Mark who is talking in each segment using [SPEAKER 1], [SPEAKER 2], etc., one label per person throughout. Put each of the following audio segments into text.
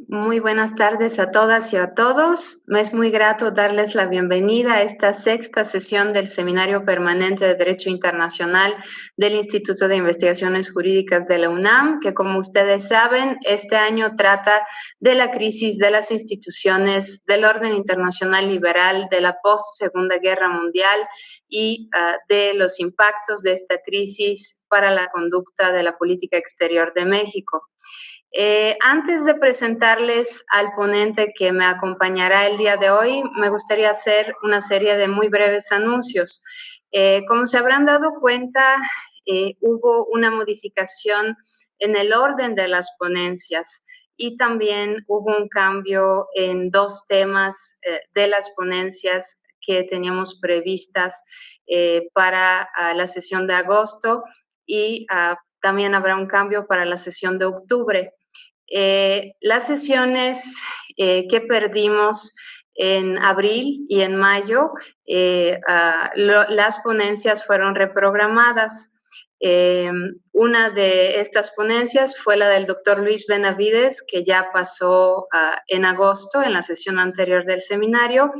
[SPEAKER 1] Muy buenas tardes a todas y a todos. Me es muy grato darles la bienvenida a esta sexta sesión del Seminario Permanente de Derecho Internacional del Instituto de Investigaciones Jurídicas de la UNAM, que como ustedes saben, este año trata de la crisis de las instituciones del orden internacional liberal de la post-Segunda Guerra Mundial y de los impactos de esta crisis para la conducta de la política exterior de México. Antes de presentarles al ponente que me acompañará el día de hoy, me gustaría hacer una serie de muy breves anuncios. Como se habrán dado cuenta, hubo una modificación en el orden de las ponencias y también hubo un cambio en dos temas de las ponencias que teníamos previstas para la sesión de agosto y también habrá un cambio para la sesión de octubre. Las sesiones que perdimos en abril y en mayo, las ponencias fueron reprogramadas. Una de estas ponencias fue la del doctor Luis Benavides, que ya pasó en agosto, en la sesión anterior del seminario,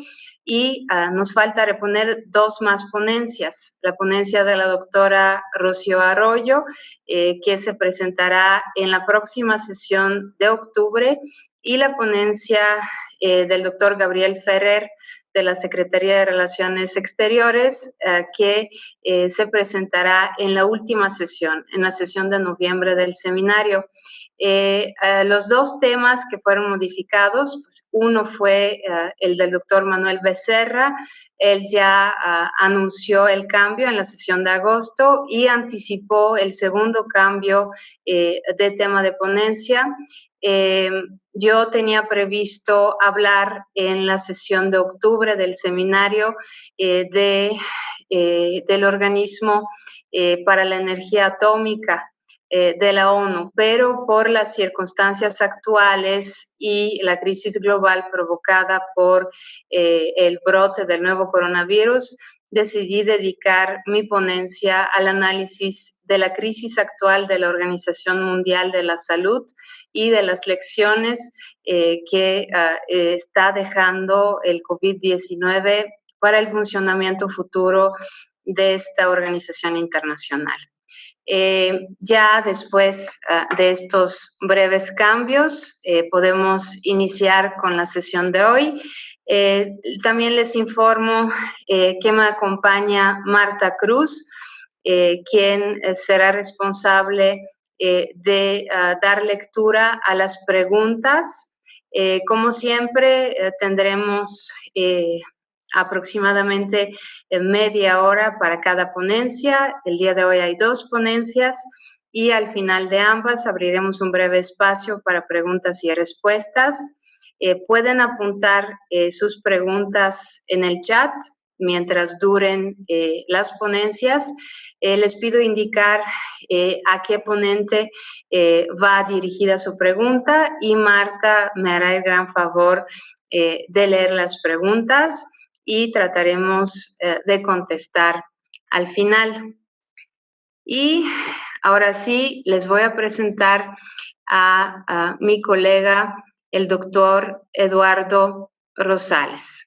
[SPEAKER 1] y nos falta reponer dos más ponencias. La ponencia de la doctora Rocío Arroyo, que se presentará en la próxima sesión de octubre, y la ponencia del doctor Gabriel Ferrer, de la Secretaría de Relaciones Exteriores, que se presentará en la última sesión, en la sesión de noviembre del seminario. Los dos temas que fueron modificados, pues uno fue el del doctor Manuel Becerra. Él ya anunció el cambio en la sesión de agosto y anticipó el segundo cambio de tema de ponencia. Yo tenía previsto hablar en la sesión de octubre del seminario del organismo para la energía atómica de la ONU, pero por las circunstancias actuales y la crisis global provocada por el brote del nuevo coronavirus, decidí dedicar mi ponencia al análisis de la crisis actual de la Organización Mundial de la Salud y de las lecciones que está dejando el COVID-19 para el funcionamiento futuro de esta organización internacional. Ya después de estos breves cambios, podemos iniciar con la sesión de hoy. También les informo que me acompaña Marta Cruz, quien será responsable de dar lectura a las preguntas. Como siempre, tendremos aproximadamente media hora para cada ponencia. El día de hoy hay dos ponencias y al final de ambas abriremos un breve espacio para preguntas y respuestas. Pueden apuntar sus preguntas en el chat mientras duren las ponencias. Les pido indicar a qué ponente va dirigida su pregunta y Marta me hará el gran favor de leer las preguntas y trataremos de contestar al final. Y ahora sí, les voy a presentar a mi colega, el doctor Eduardo Rosales.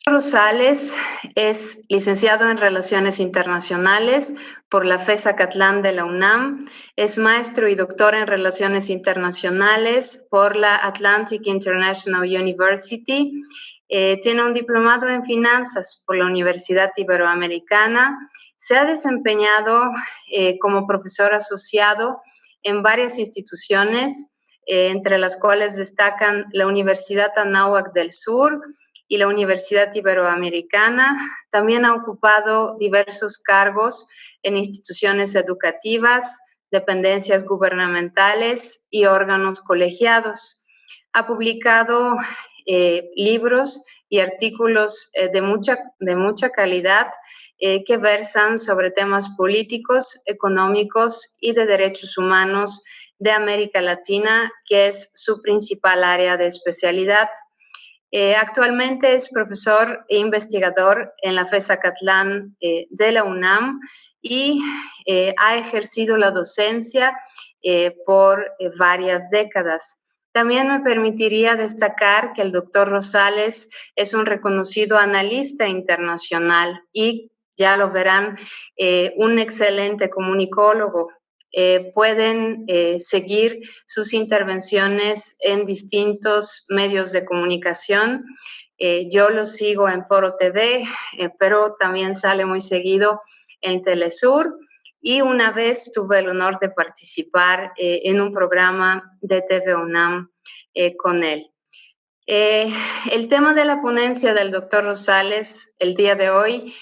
[SPEAKER 1] Rosales es licenciado en Relaciones Internacionales por la FES Acatlán de la UNAM, es maestro y doctor en Relaciones Internacionales por la Atlantic International University, tiene un diplomado en Finanzas por la Universidad Iberoamericana, se ha desempeñado como profesor asociado en varias instituciones, entre las cuales destacan la Universidad Anáhuac del Sur y la Universidad Iberoamericana. También ha ocupado diversos cargos en instituciones educativas, dependencias gubernamentales y órganos colegiados. Ha publicado libros y artículos de mucha calidad que versan sobre temas políticos, económicos y de derechos humanos de América Latina, que es su principal área de especialidad. Actualmente es profesor e investigador en la FES Acatlán de la UNAM y ha ejercido la docencia por varias décadas. También me permitiría destacar que el doctor Rosales es un reconocido analista internacional y, ya lo verán, un excelente comunicólogo. Pueden seguir sus intervenciones en distintos medios de comunicación. Yo lo sigo en Foro TV, pero también sale muy seguido en Telesur. Y una vez tuve el honor de participar en un programa de TV UNAM con él. El tema de la ponencia del doctor Rosales el día de hoy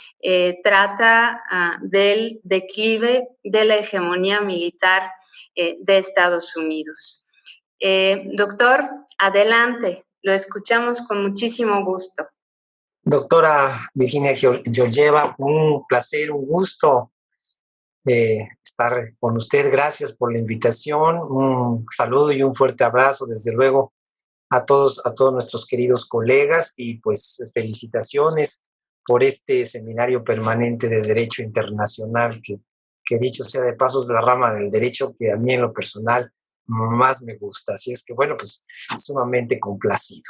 [SPEAKER 1] trata del declive de la hegemonía militar de Estados Unidos. Doctor, adelante, lo escuchamos con muchísimo gusto.
[SPEAKER 2] Doctora Virginia Georgieva, un placer, un gusto estar con usted. Gracias por la invitación. Un saludo y un fuerte abrazo, desde luego, a todos nuestros queridos colegas, y pues felicitaciones por este seminario permanente de Derecho Internacional que dicho sea de paso es la rama del derecho que a mí en lo personal más me gusta. Así es que bueno, pues sumamente complacido.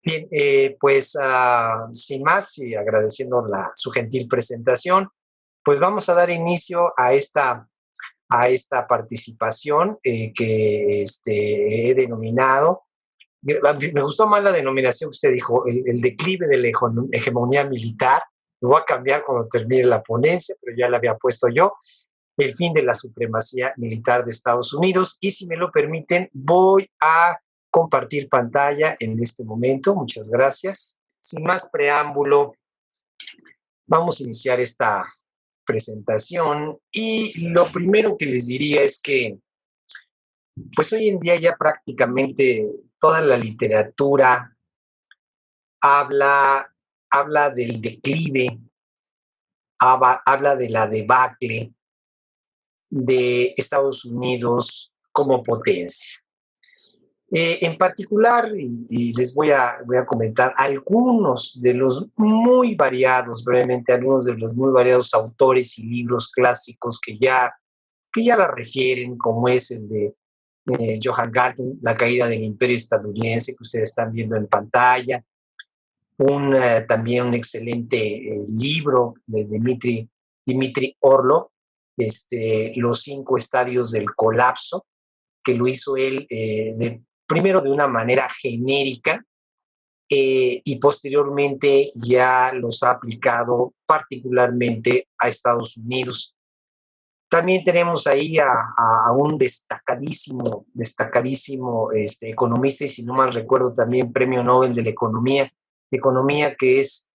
[SPEAKER 2] Bien, pues sin más y agradeciendo su gentil presentación, pues vamos a dar inicio a esta participación que he denominado. Me gustó más la denominación que usted dijo, el declive de la hegemonía militar. Lo voy a cambiar cuando termine la ponencia, pero ya la había puesto yo. El fin de la supremacía militar de Estados Unidos. Y si me lo permiten, voy a compartir pantalla en este momento. Muchas gracias. Sin más preámbulo, vamos a iniciar esta presentación. Y lo primero que les diría es que pues hoy en día ya prácticamente toda la literatura habla del declive, habla de la debacle de Estados Unidos como potencia. En particular, y les voy a comentar algunos de los muy variados, brevemente, algunos de los muy variados autores y libros clásicos que ya la refieren, como es el de Johann Galtung, La caída del imperio estadounidense, que ustedes están viendo en pantalla. También un excelente libro de Dmitry Orlov, Los 5 estadios del colapso, que lo hizo él primero de una manera genérica y posteriormente ya los ha aplicado particularmente a Estados Unidos. También tenemos ahí a un destacadísimo economista, y si no mal recuerdo también premio Nobel de la economía, que es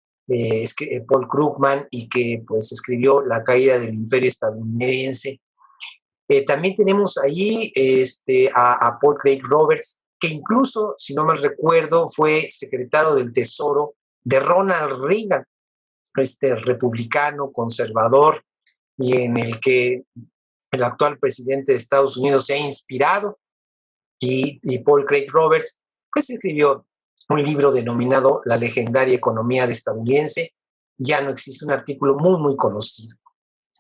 [SPEAKER 2] Paul Krugman, y que pues escribió La caída del imperio estadounidense. También tenemos ahí a Paul Craig Roberts, que incluso, si no mal recuerdo, fue secretario del Tesoro de Ronald Reagan, republicano, conservador, y en el que el actual presidente de Estados Unidos se ha inspirado. Y Paul Craig Roberts pues escribió un libro denominado La legendaria economía estadounidense. Ya no existe, un artículo muy, muy conocido.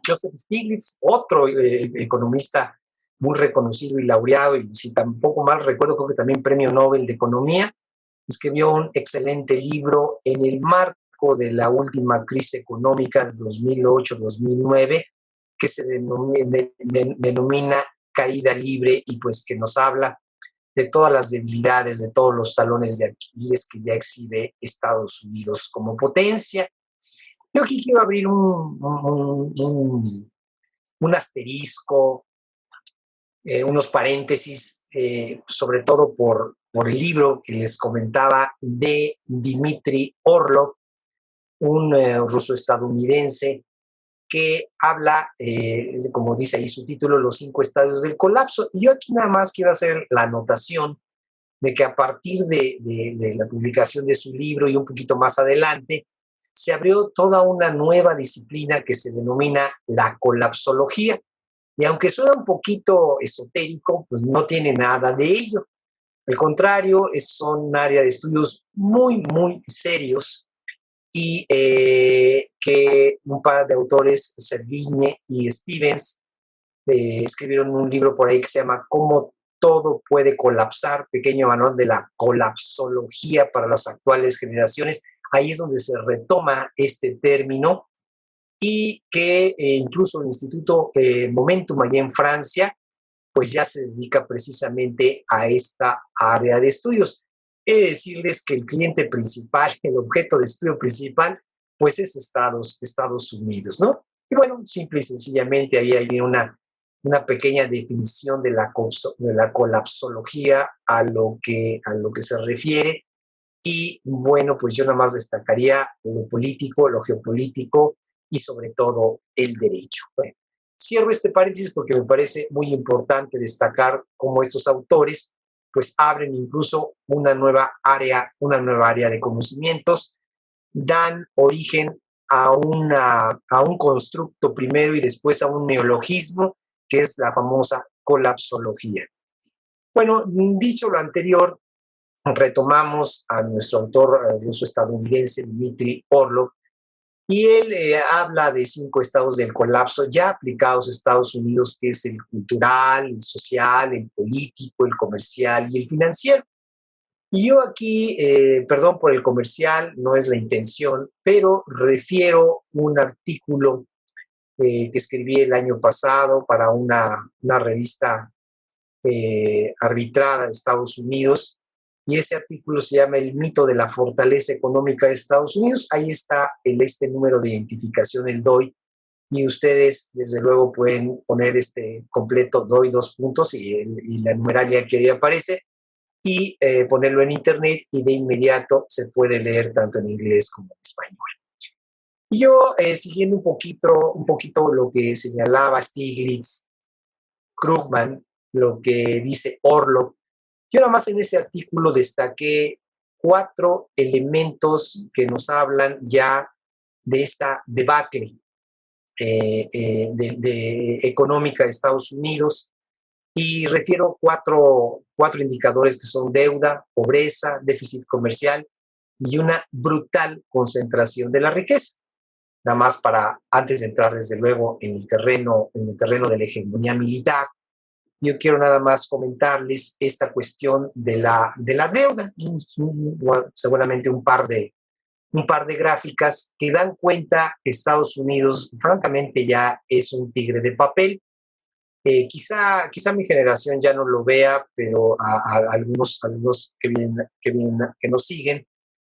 [SPEAKER 2] Joseph Stiglitz, otro economista muy reconocido y laureado, y si tampoco mal recuerdo, creo que también premio Nobel de Economía, escribió un excelente libro en el marco de la última crisis económica de 2008-2009, que se denomina Caída Libre, y pues que nos habla de todas las debilidades, de todos los talones de Aquiles que ya exhibe Estados Unidos como potencia. Yo aquí quiero abrir un asterisco, unos paréntesis, sobre todo por el libro que les comentaba de Dmitry Orlov, un ruso estadounidense, que habla, como dice ahí su título, Los 5 estadios del colapso. Y yo aquí nada más quiero hacer la anotación de que a partir de la publicación de su libro y un poquito más adelante, se abrió toda una nueva disciplina que se denomina la colapsología. Y aunque suena un poquito esotérico, pues no tiene nada de ello. Al contrario, son un área de estudios muy, muy serios y que un par de autores, Servigne y Stevens, escribieron un libro por ahí que se llama Cómo todo puede colapsar, pequeño manual de la colapsología para las actuales generaciones. Ahí es donde se retoma este término y que incluso el Instituto Momentum allá en Francia, pues ya se dedica precisamente a esta área de estudios. He de decirles que el cliente principal, el objeto de estudio principal, pues es Estados Unidos, ¿no? Y bueno, simple y sencillamente ahí hay una pequeña definición de la colapsología a lo que se refiere. Y bueno, pues yo nada más destacaría lo político, lo geopolítico y sobre todo el derecho. Bueno, cierro este paréntesis porque me parece muy importante destacar cómo estos autores pues abren incluso una nueva área de conocimientos, dan origen a un constructo primero y después a un neologismo que es la famosa colapsología. Bueno, dicho lo anterior, retomamos a nuestro autor ruso estadounidense Dmitry Orlov, y él habla de 5 estados del colapso ya aplicados a Estados Unidos, que es el cultural, el social, el político, el comercial y el financiero. Y yo aquí, perdón por el comercial, no es la intención, pero refiero un artículo que escribí el año pasado para una revista arbitrada de Estados Unidos, y ese artículo se llama El mito de la fortaleza económica de Estados Unidos. Ahí está este número de identificación, el DOI, y ustedes desde luego pueden poner este completo DOI 2 puntos y la numeralia que ahí aparece y ponerlo en internet, y de inmediato se puede leer tanto en inglés como en español. Y yo, siguiendo un poquito lo que señalaba Stiglitz, Krugman, lo que dice Orlov, yo nada más en ese artículo destaqué 4 elementos que nos hablan ya de esta debacle económica de Estados Unidos, y refiero 4 indicadores que son deuda, pobreza, déficit comercial y una brutal concentración de la riqueza. Nada más para, antes de entrar desde luego en el terreno de la hegemonía militar, yo quiero nada más comentarles esta cuestión de la deuda, seguramente un par de gráficas que dan cuenta que Estados Unidos francamente ya es un tigre de papel. Quizá mi generación ya no lo vea, pero a algunos que nos siguen,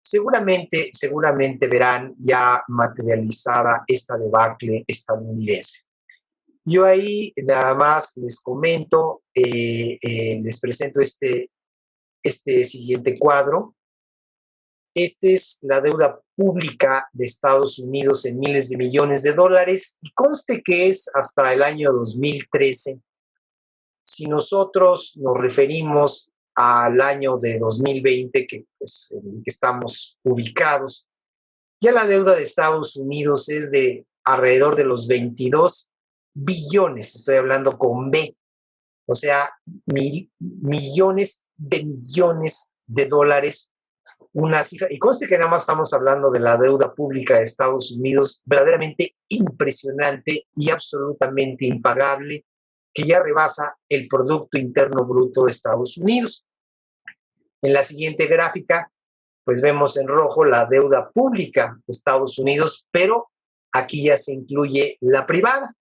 [SPEAKER 2] seguramente verán ya materializada esta debacle estadounidense. Yo ahí nada más les comento, les presento este siguiente cuadro. Esta es la deuda pública de Estados Unidos en miles de millones de dólares, y conste que es hasta el año 2013. Si nosotros nos referimos al año de 2020, en el que estamos ubicados, ya la deuda de Estados Unidos es de alrededor de los 22 billones, estoy hablando con B, o sea, millones de dólares, una cifra, y conste que nada más estamos hablando de la deuda pública de Estados Unidos, verdaderamente impresionante y absolutamente impagable, que ya rebasa el Producto Interno Bruto de Estados Unidos. En la siguiente gráfica, pues vemos en rojo la deuda pública de Estados Unidos, pero aquí ya se incluye la privada.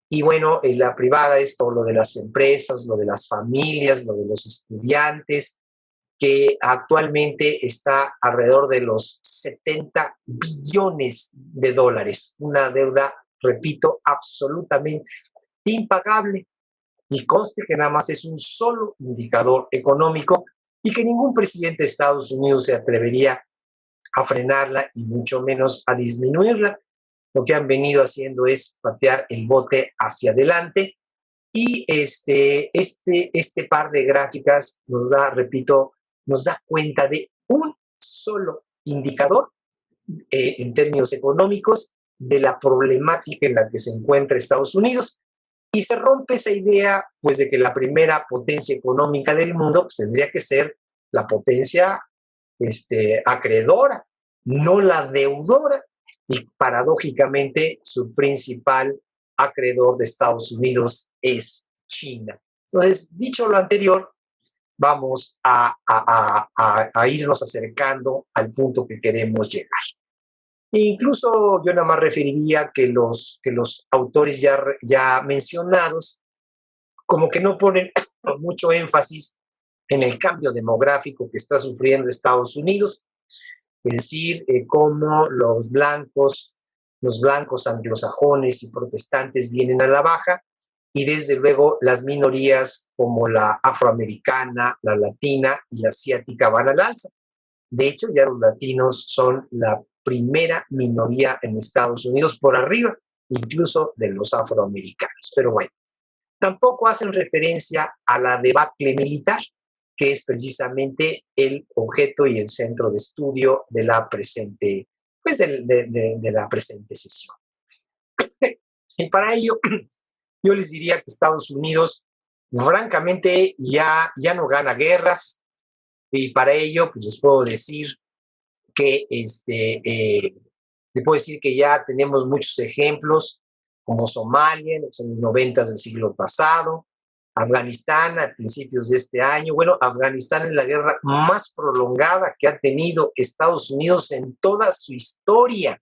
[SPEAKER 2] Y bueno, la privada es todo lo de las empresas, lo de las familias, lo de los estudiantes, que actualmente está alrededor de los 70 billones de dólares. Una deuda, repito, absolutamente impagable. Y conste que nada más es un solo indicador económico y que ningún presidente de Estados Unidos se atrevería a frenarla y mucho menos a disminuirla. Lo que han venido haciendo es patear el bote hacia adelante, y este par de gráficas nos da cuenta de un solo indicador en términos económicos de la problemática en la que se encuentra Estados Unidos. Y se rompe esa idea, pues, de que la primera potencia económica del mundo pues, tendría que ser la potencia acreedora, no la deudora. Y paradójicamente, su principal acreedor de Estados Unidos es China. Entonces, dicho lo anterior, vamos a irnos acercando al punto que queremos llegar. E incluso yo nada más referiría que los autores ya mencionados como que no ponen mucho énfasis en el cambio demográfico que está sufriendo Estados Unidos, es decir, cómo los blancos anglosajones y protestantes vienen a la baja y desde luego las minorías como la afroamericana, la latina y la asiática van al alza. De hecho, ya los latinos son la primera minoría en Estados Unidos por arriba, incluso de los afroamericanos. Pero bueno, tampoco hacen referencia a la debacle militar, que es precisamente el objeto y el centro de estudio de la presente, pues de la presente sesión. Y para ello, yo les diría que Estados Unidos, francamente, ya no gana guerras, y para ello, pues les puedo decir que ya tenemos muchos ejemplos, como Somalia en los 90 del siglo pasado, Afganistán a principios de este año. Bueno, Afganistán es la guerra más prolongada que ha tenido Estados Unidos en toda su historia.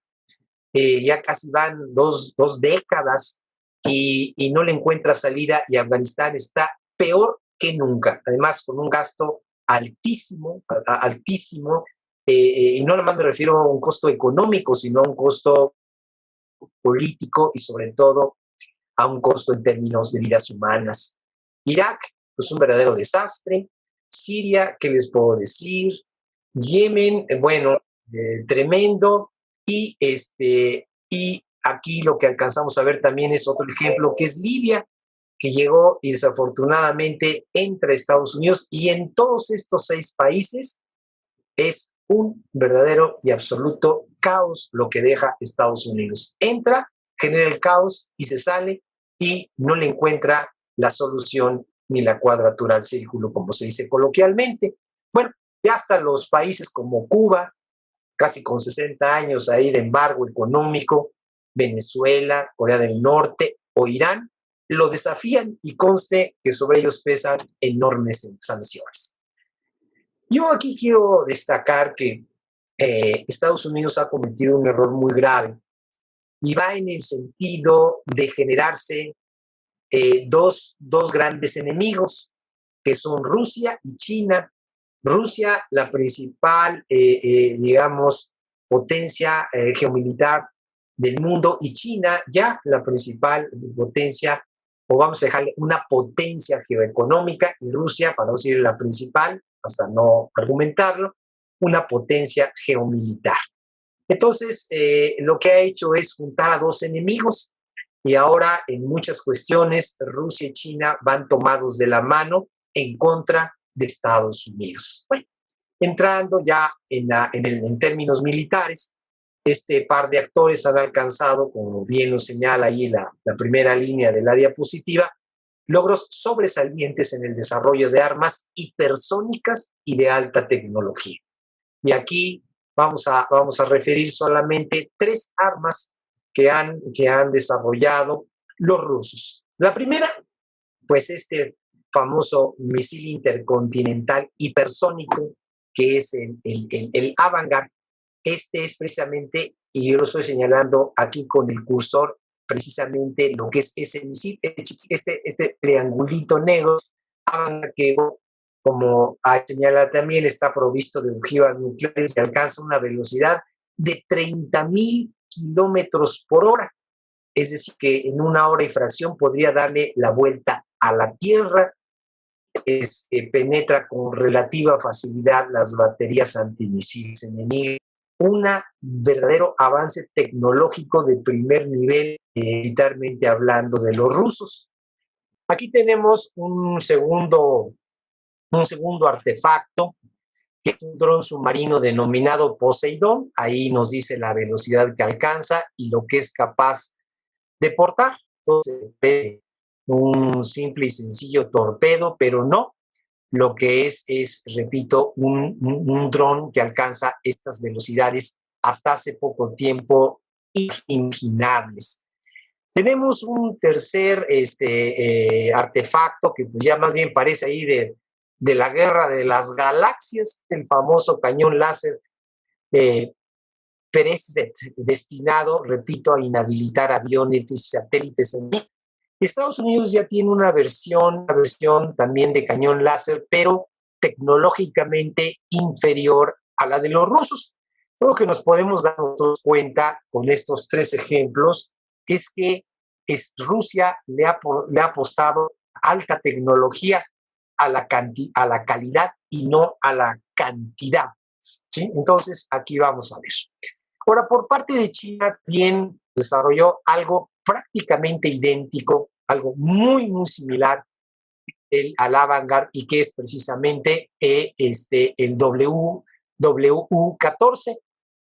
[SPEAKER 2] Ya casi van dos décadas y no le encuentra salida, y Afganistán está peor que nunca, además con un gasto altísimo, y no nomás me refiero a un costo económico, sino a un costo político y sobre todo a un costo en términos de vidas humanas. Irak, pues un verdadero desastre. Siria, ¿qué les puedo decir? Yemen, bueno, tremendo. Y aquí lo que alcanzamos a ver también es otro ejemplo, que es Libia, que llegó y desafortunadamente entra a Estados Unidos, y en todos estos 6 países es un verdadero y absoluto caos lo que deja Estados Unidos. Entra, genera el caos y se sale, y no le encuentra la solución ni la cuadratura al círculo, como se dice coloquialmente. Bueno, ya hasta los países como Cuba, casi con 60 años ahí de embargo económico, Venezuela, Corea del Norte o Irán, lo desafían, y conste que sobre ellos pesan enormes sanciones. Yo aquí quiero destacar que Estados Unidos ha cometido un error muy grave, y va en el sentido de generarse dos grandes enemigos, que son Rusia y China. Rusia, la principal, digamos, potencia geomilitar del mundo, y China, ya la principal potencia, o vamos a dejarle una potencia geoeconómica, y Rusia, para no decir la principal, hasta no argumentarlo, una potencia geomilitar. Entonces, lo que ha hecho es juntar a dos enemigos, y ahora en muchas cuestiones Rusia y China van tomados de la mano en contra de Estados Unidos. Bueno, entrando ya en términos militares, este par de actores han alcanzado, como bien lo señala ahí la primera línea de la diapositiva, logros sobresalientes en el desarrollo de armas hipersónicas y de alta tecnología. Y aquí vamos a referir solamente 3 armas que han desarrollado los rusos. La primera, pues este famoso misil intercontinental hipersónico, que es el Avangard. Este es precisamente, y yo lo estoy señalando aquí con el cursor, precisamente lo que es ese misil, este triangulito negro, Avangard, que como señala también, está provisto de ojivas nucleares y alcanza una velocidad de 30,000 kilómetros por hora. Es decir, que en 1 hora y fracción podría darle la vuelta a la Tierra. Penetra con relativa facilidad las baterías antimisiles enemigas. Un verdadero avance tecnológico de primer nivel, militarmente hablando, de los rusos. Aquí tenemos un segundo artefacto, que es un dron submarino denominado Poseidón. Ahí nos dice la velocidad que alcanza y lo que es capaz de portar. Entonces, un simple y sencillo torpedo, pero no. Lo que es repito, un dron que alcanza estas velocidades hasta hace poco tiempo inimaginables. Tenemos un tercer artefacto que pues ya más bien parece ahí de la guerra de las galaxias, el famoso cañón láser Peresvet, destinado, repito, a inhabilitar aviones y satélites en mí. Estados Unidos ya tiene una versión también de cañón láser, pero tecnológicamente inferior a la de los rusos. Lo que nos podemos dar cuenta con estos tres ejemplos es que Rusia le ha apostado alta tecnología a la calidad y no a la cantidad, ¿sí? Entonces, aquí vamos a ver. Ahora, por parte de China, bien desarrolló algo prácticamente idéntico, algo muy, muy similar al Avangard, y que es precisamente el WU-14.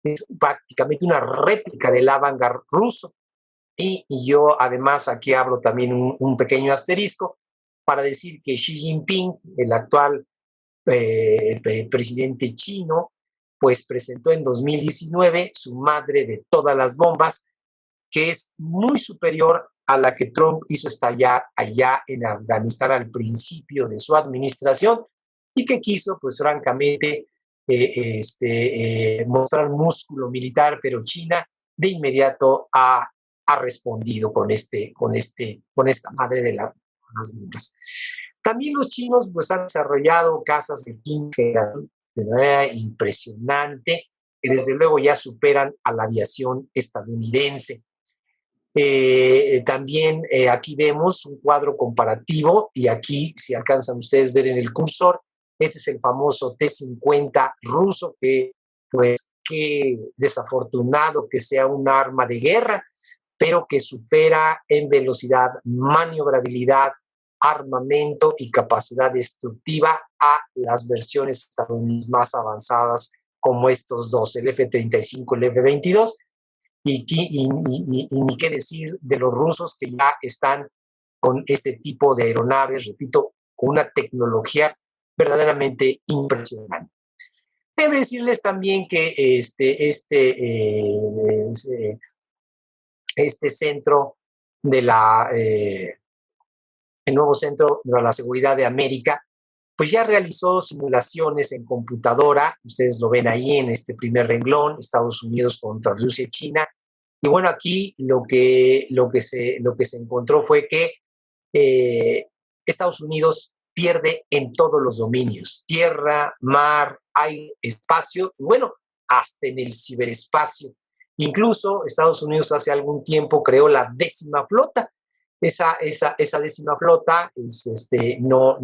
[SPEAKER 2] Es prácticamente una réplica del Avangard ruso. Y yo además aquí abro también un pequeño asterisco para decir que Xi Jinping, el actual presidente chino, pues presentó en 2019 su madre de todas las bombas, que es muy superior a la que Trump hizo estallar allá en Afganistán al principio de su administración, y que quiso, pues francamente, mostrar músculo militar, pero China de inmediato ha respondido con esta madre de las bombas. También los chinos pues han desarrollado casas de química de manera impresionante, que desde luego ya superan a la aviación estadounidense. También aquí vemos un cuadro comparativo, y aquí, si alcanzan ustedes ver en el cursor, este es el famoso T-50 ruso, que pues qué desafortunado que sea un arma de guerra, pero que supera en velocidad, maniobrabilidad, armamento y capacidad destructiva a las versiones estadounidenses más avanzadas, como estos dos, el F-35 y el F-22, y ni qué decir de los rusos, que ya están con este tipo de aeronaves, repito, con una tecnología verdaderamente impresionante. Debe decirles también que este centro de el nuevo Centro de la Seguridad de América, pues ya realizó simulaciones en computadora. Ustedes lo ven ahí en este primer renglón, Estados Unidos contra Rusia y China. Y bueno, aquí lo que se encontró fue que Estados Unidos pierde en todos los dominios: tierra, mar, aire, espacio, y bueno, hasta en el ciberespacio. Incluso Estados Unidos hace algún tiempo creó la 10ª flota. Esa 10ª flota no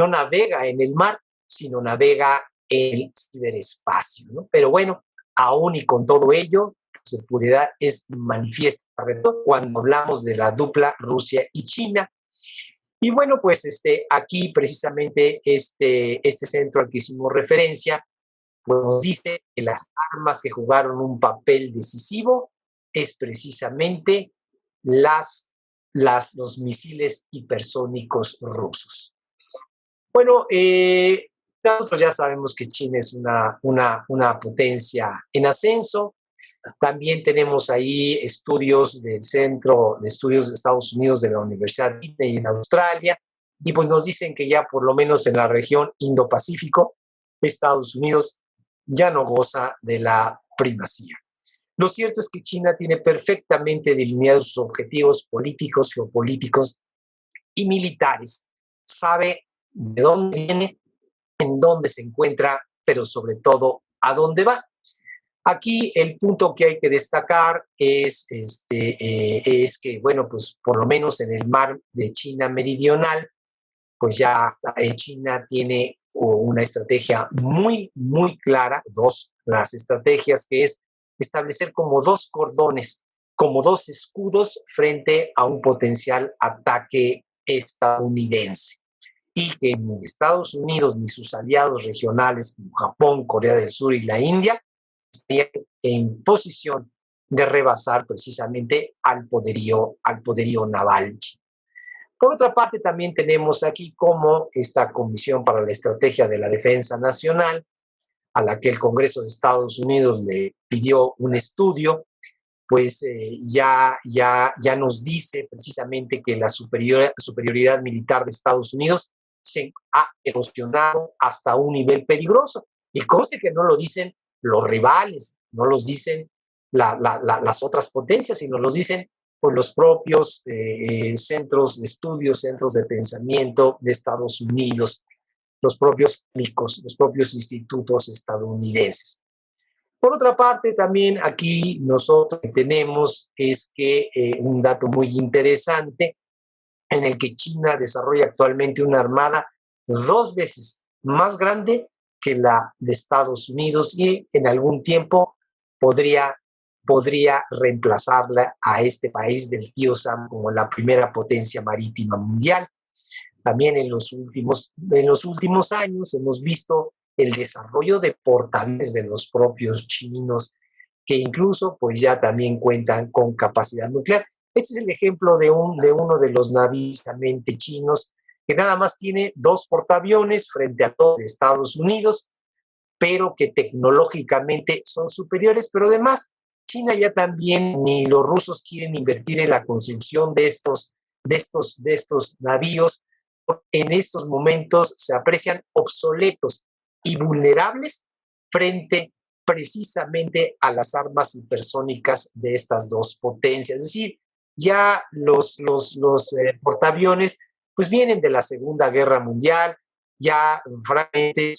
[SPEAKER 2] navega en el mar, sino navega en el ciberespacio, ¿no? Pero bueno, aún y con todo ello, la seguridad es manifiesta cuando hablamos de la dupla Rusia y China. Y bueno, pues aquí precisamente este centro al que hicimos referencia, pues nos dice que las armas que jugaron un papel decisivo es precisamente los misiles hipersónicos rusos. Bueno, nosotros ya sabemos que China es una potencia en ascenso. También tenemos ahí estudios del Centro de Estudios de Estados Unidos de la Universidad de Sydney en Australia, y pues nos dicen que ya por lo menos en la región Indo-Pacífico, Estados Unidos ya no goza de la primacía. Lo cierto es que China tiene perfectamente delineados sus objetivos políticos, geopolíticos y militares. Sabe de dónde viene, en dónde se encuentra, pero sobre todo a dónde va. Aquí el punto que hay que destacar es que, bueno, pues por lo menos en el mar de China meridional, pues ya China tiene una estrategia muy, muy clara, las estrategias, que es establecer como dos cordones, como dos escudos frente a un potencial ataque estadounidense. Y que ni Estados Unidos ni sus aliados regionales como Japón, Corea del Sur y la India estarían en posición de rebasar precisamente al poderío naval chino. Por otra parte, también tenemos aquí como esta Comisión para la Estrategia de la Defensa Nacional, a la que el Congreso de Estados Unidos le pidió un estudio, pues ya nos dice precisamente que la superioridad militar de Estados Unidos se ha erosionado hasta un nivel peligroso. Y conste que no lo dicen los rivales, no los dicen las otras potencias, sino los dicen por los propios centros de estudios, centros de pensamiento de Estados Unidos, los propios técnicos, los propios institutos estadounidenses. Por otra parte, también aquí nosotros tenemos es que un dato muy interesante en el que China desarrolla actualmente una armada 2 veces más grande que la de Estados Unidos y en algún tiempo podría reemplazarla a este país del tío Sam como la primera potencia marítima mundial. También en los últimos años hemos visto el desarrollo de portaaviones de los propios chinos, que incluso pues ya también cuentan con capacidad nuclear. Este es el ejemplo de uno de los navíos chinos, que nada más tiene 2 portaaviones frente a todo Estados Unidos, pero que tecnológicamente son superiores, pero además China ya también, ni los rusos quieren invertir en la construcción de estos navíos. En estos momentos se aprecian obsoletos y vulnerables frente precisamente a las armas hipersónicas de estas 2 potencias. Es decir, ya los portaaviones pues vienen de la Segunda Guerra Mundial, ya francamente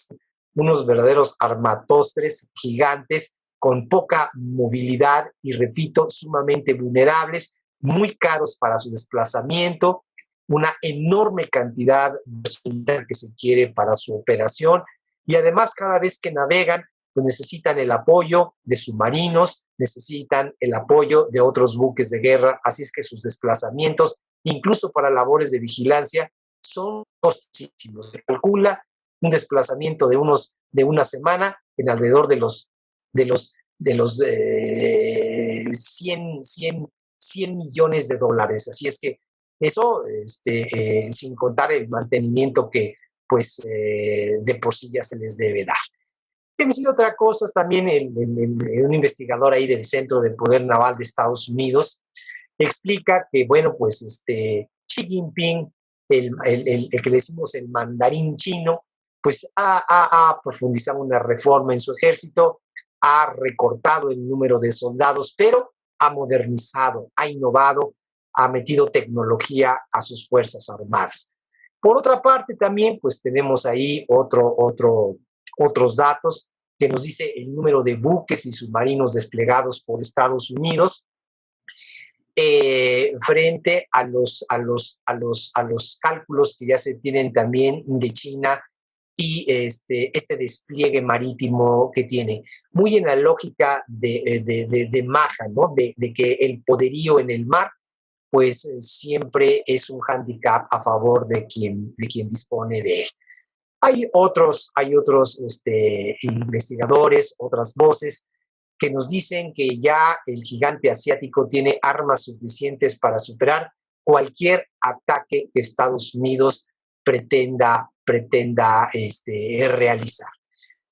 [SPEAKER 2] unos verdaderos armatostres gigantes con poca movilidad y, repito, sumamente vulnerables, muy caros para su desplazamiento, una enorme cantidad de que se quiere para su operación y además cada vez que navegan pues necesitan el apoyo de submarinos, necesitan el apoyo de otros buques de guerra, así es que sus desplazamientos, incluso para labores de vigilancia, son costosísimos. Se calcula un desplazamiento de una semana en alrededor de los 100 millones de dólares. Así es que eso, sin contar el mantenimiento que pues de por sí ya se les debe dar. Déjame decir otra cosa, también un investigador ahí del Centro del Poder Naval de Estados Unidos explica que, bueno, pues Xi Jinping, el que le decimos el mandarín chino, pues ha profundizado una reforma en su ejército, ha recortado el número de soldados, pero ha modernizado, ha innovado, ha metido tecnología a sus fuerzas armadas. Por otra parte, también, pues tenemos ahí otros datos que nos dice el número de buques y submarinos desplegados por Estados Unidos frente a los cálculos que ya se tienen también de China y este despliegue marítimo que tiene. Muy en la lógica de Maja, ¿no? De que el poderío en el mar pues siempre es un hándicap a favor de quien dispone de él. Hay otros investigadores, otras voces que nos dicen que ya el gigante asiático tiene armas suficientes para superar cualquier ataque que Estados Unidos pretenda realizar.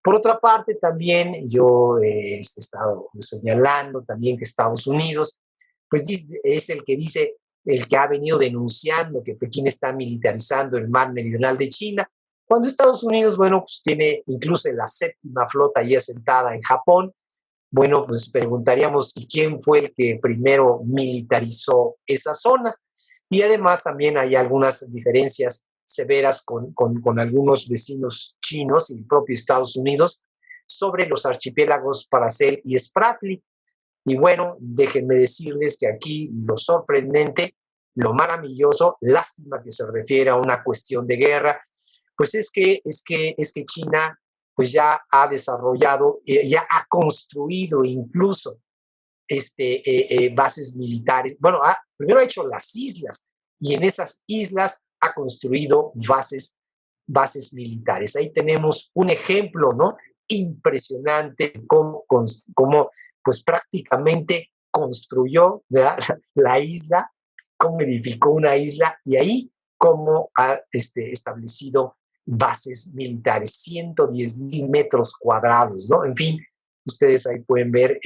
[SPEAKER 2] Por otra parte, también yo he estado señalando también que Estados Unidos pues es el que ha venido denunciando que Pekín está militarizando el mar meridional de China, cuando Estados Unidos, bueno, pues tiene incluso la 7ª flota ya asentada en Japón. Bueno, pues preguntaríamos quién fue el que primero militarizó esas zonas. Y además también hay algunas diferencias severas con algunos vecinos chinos y el propio Estados Unidos sobre los archipiélagos Paracel y Spratly. Y bueno, déjenme decirles que aquí lo sorprendente, lo maravilloso, lástima que se refiere a una cuestión de guerra, pues es que China pues ya ha desarrollado, ya ha construido incluso bases militares. Bueno, primero ha hecho las islas y en esas islas ha construido bases militares. Ahí tenemos un ejemplo, ¿no? Impresionante cómo pues prácticamente construyó la isla cómo edificó una isla y ahí cómo ha establecido bases militares, 110,000 metros cuadrados, ¿no? En fin, ustedes ahí pueden ver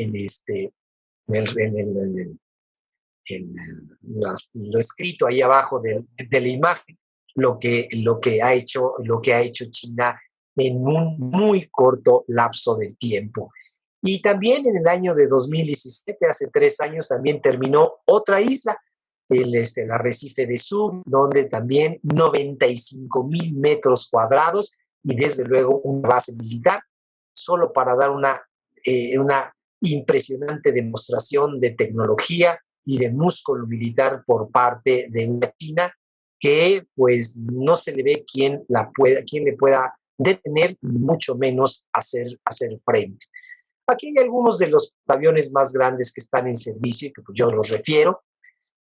[SPEAKER 2] lo escrito ahí abajo de la imagen, lo que ha hecho China en un muy corto lapso de tiempo. Y también en el año de 2017, hace 3 años, también terminó otra isla, el arrecife de Sur, donde también 95,000 metros cuadrados y desde luego una base militar, solo para dar una impresionante demostración de tecnología y de músculo militar por parte de una China que pues no se le ve quién le pueda detener, ni mucho menos hacer frente. Aquí hay algunos de los aviones más grandes que están en servicio, que pues yo los refiero.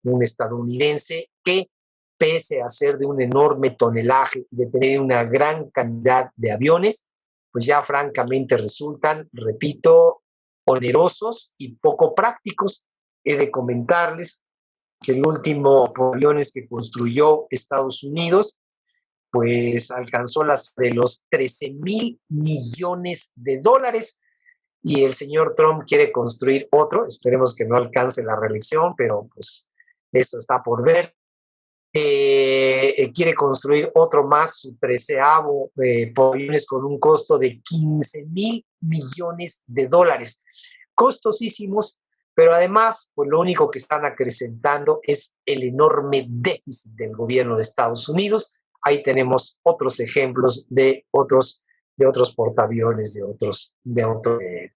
[SPEAKER 2] Un estadounidense que, pese a ser de un enorme tonelaje y de tener una gran cantidad de aviones, pues ya francamente resultan, repito, onerosos y poco prácticos. He de comentarles que el último aviones que construyó Estados Unidos, pues alcanzó las de los 13,000 millones de dólares y el señor Trump quiere construir otro, esperemos que no alcance la reelección, pero pues eso está por ver. Quiere construir otro más, su 13º aviones con un costo de 15,000 millones de dólares. Costosísimos, pero además, pues lo único que están acrecentando es el enorme déficit del gobierno de Estados Unidos. Ahí tenemos otros ejemplos de otros portaaviones de otros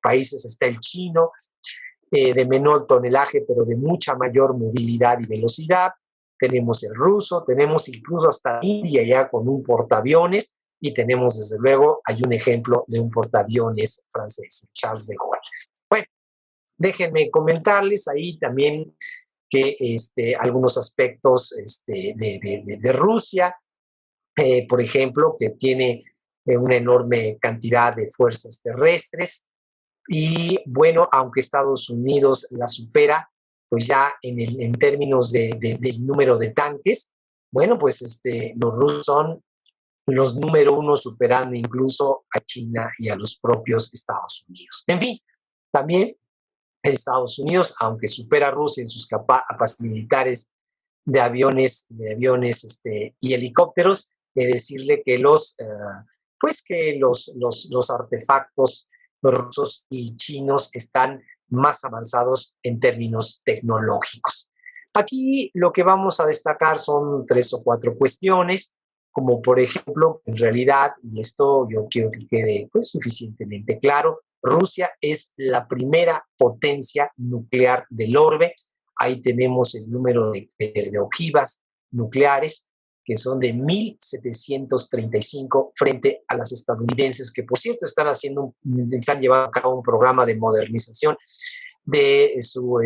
[SPEAKER 2] países. Está el chino, de menor tonelaje, pero de mucha mayor movilidad y velocidad. Tenemos el ruso, tenemos incluso hasta India ya con un portaaviones, y tenemos desde luego, hay un ejemplo de un portaaviones francés, Charles de Gaulle. Bueno, déjenme comentarles ahí también que algunos aspectos de Rusia, por ejemplo, que tiene una enorme cantidad de fuerzas terrestres, y bueno, aunque Estados Unidos la supera, pues ya en términos del número de tanques, bueno, pues los rusos son los número 1, superando incluso a China y a los propios Estados Unidos. En fin, también Estados Unidos, aunque supera a Rusia en sus capacidades militares de aviones y helicópteros, de decirle que los artefactos rusos y chinos están más avanzados en términos tecnológicos. Aquí lo que vamos a destacar son 3 o 4 cuestiones, como por ejemplo, en realidad, y esto yo quiero que quede pues suficientemente claro, Rusia es la primera potencia nuclear del orbe. Ahí tenemos el número de ojivas nucleares, que son de 1,735 frente a las estadounidenses, que por cierto están llevando a cabo un programa de modernización de su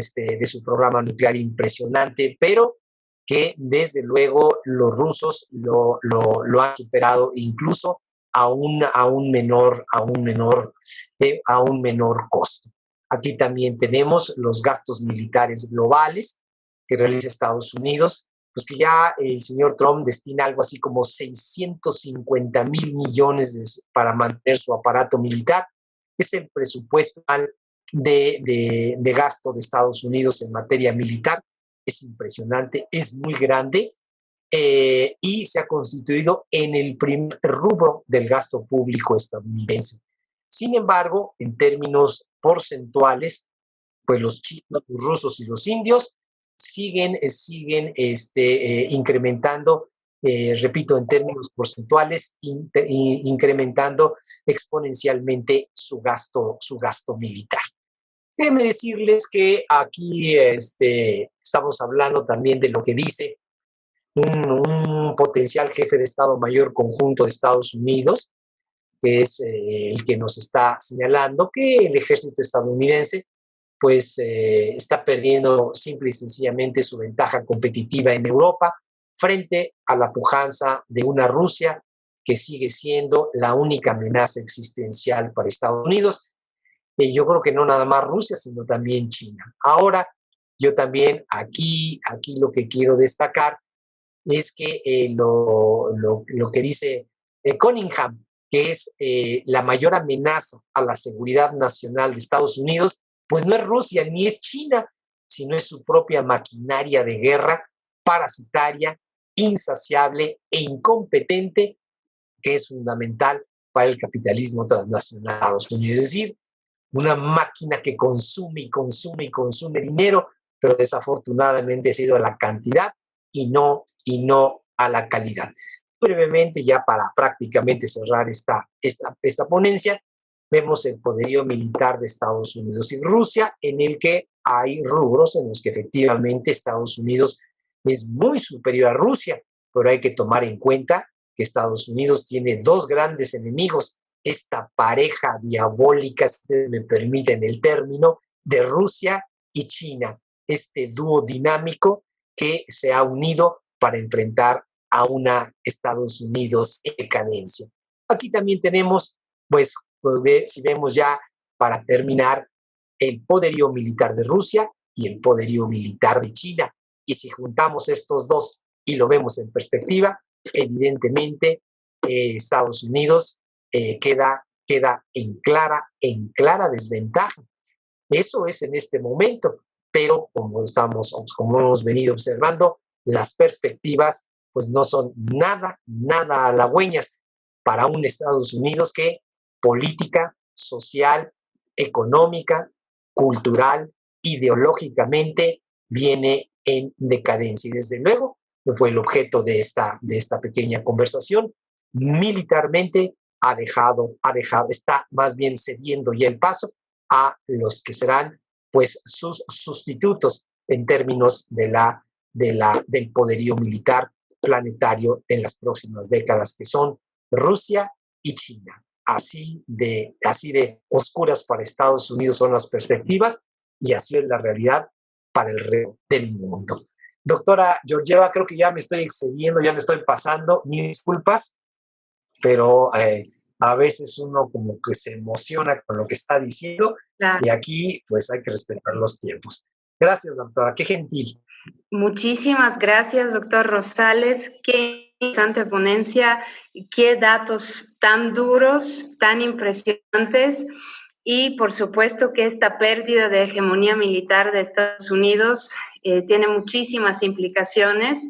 [SPEAKER 2] programa nuclear impresionante, pero que desde luego los rusos lo han superado incluso a un menor costo. Aquí también tenemos los gastos militares globales que realiza Estados Unidos, pues que ya el señor Trump destina algo así como 650,000 millones para mantener su aparato militar. Es el presupuesto de gasto de Estados Unidos en materia militar. Es impresionante, es muy grande, y se ha constituido en el primer rubro del gasto público estadounidense. Sin embargo, en términos porcentuales, pues los chinos, los rusos y los indios siguen incrementando, repito, en términos porcentuales, incrementando exponencialmente su gasto militar. Déjenme decirles que aquí estamos hablando también de lo que dice un potencial jefe de Estado Mayor Conjunto de Estados Unidos, que es el que nos está señalando que el ejército estadounidense pues está perdiendo simple y sencillamente su ventaja competitiva en Europa frente a la pujanza de una Rusia que sigue siendo la única amenaza existencial para Estados Unidos. Yo creo que no nada más Rusia, sino también China. Ahora, Yo también aquí lo que quiero destacar es que lo que dice Cunningham, que es la mayor amenaza a la seguridad nacional de Estados Unidos, pues no es Rusia ni es China, sino es su propia maquinaria de guerra parasitaria, insaciable e incompetente, que es fundamental para el capitalismo transnacional de Estados Unidos. Es decir, una máquina que consume y consume y consume dinero, pero desafortunadamente ha sido a la cantidad y no a la calidad. Brevemente, ya para prácticamente cerrar esta ponencia, vemos el poderío militar de Estados Unidos y Rusia, en el que hay rubros en los que efectivamente Estados Unidos es muy superior a Rusia, pero hay que tomar en cuenta que Estados Unidos tiene dos grandes enemigos, esta pareja diabólica, si me permiten el término, de Rusia y China, este dúo dinámico que se ha unido para enfrentar a una Estados Unidos en decadencia. Aquí también tenemos, pues, si vemos ya para terminar, el poderío militar de Rusia y el poderío militar de China. Y si juntamos estos dos y lo vemos en perspectiva, evidentemente Estados Unidos queda en clara desventaja. Eso es en este momento, pero como hemos venido observando, las perspectivas pues no son nada halagüeñas para un Estados Unidos que política, social, económica, cultural, ideológicamente viene en decadencia. Y desde luego fue el objeto de esta pequeña conversación. Militarmente está más bien cediendo ya el paso a los que serán pues sus sustitutos en términos del poderío militar planetario en las próximas décadas, que son Rusia y China. Así de oscuras para Estados Unidos son las perspectivas y así es la realidad para el resto del mundo. Doctora Georgieva, creo que ya me estoy excediendo, ya me estoy pasando, mil disculpas, pero a veces uno como que se emociona con lo que está diciendo, claro. Y aquí pues hay que respetar los tiempos. Gracias, doctora, qué gentil.
[SPEAKER 1] Muchísimas gracias, doctor Rosales. Qué interesante ponencia, qué datos tan duros, tan impresionantes. Y por supuesto que esta pérdida de hegemonía militar de Estados Unidos tiene muchísimas implicaciones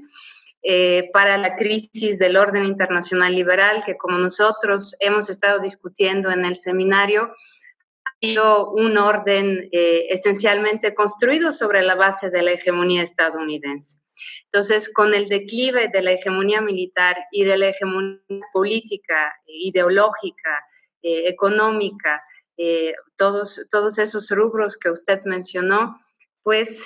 [SPEAKER 1] para la crisis del orden internacional liberal, que como nosotros hemos estado discutiendo en el seminario, ha sido un orden esencialmente construido sobre la base de la hegemonía estadounidense. Entonces, con el declive de la hegemonía militar y de la hegemonía política, ideológica, económica, todos esos rubros que usted mencionó, pues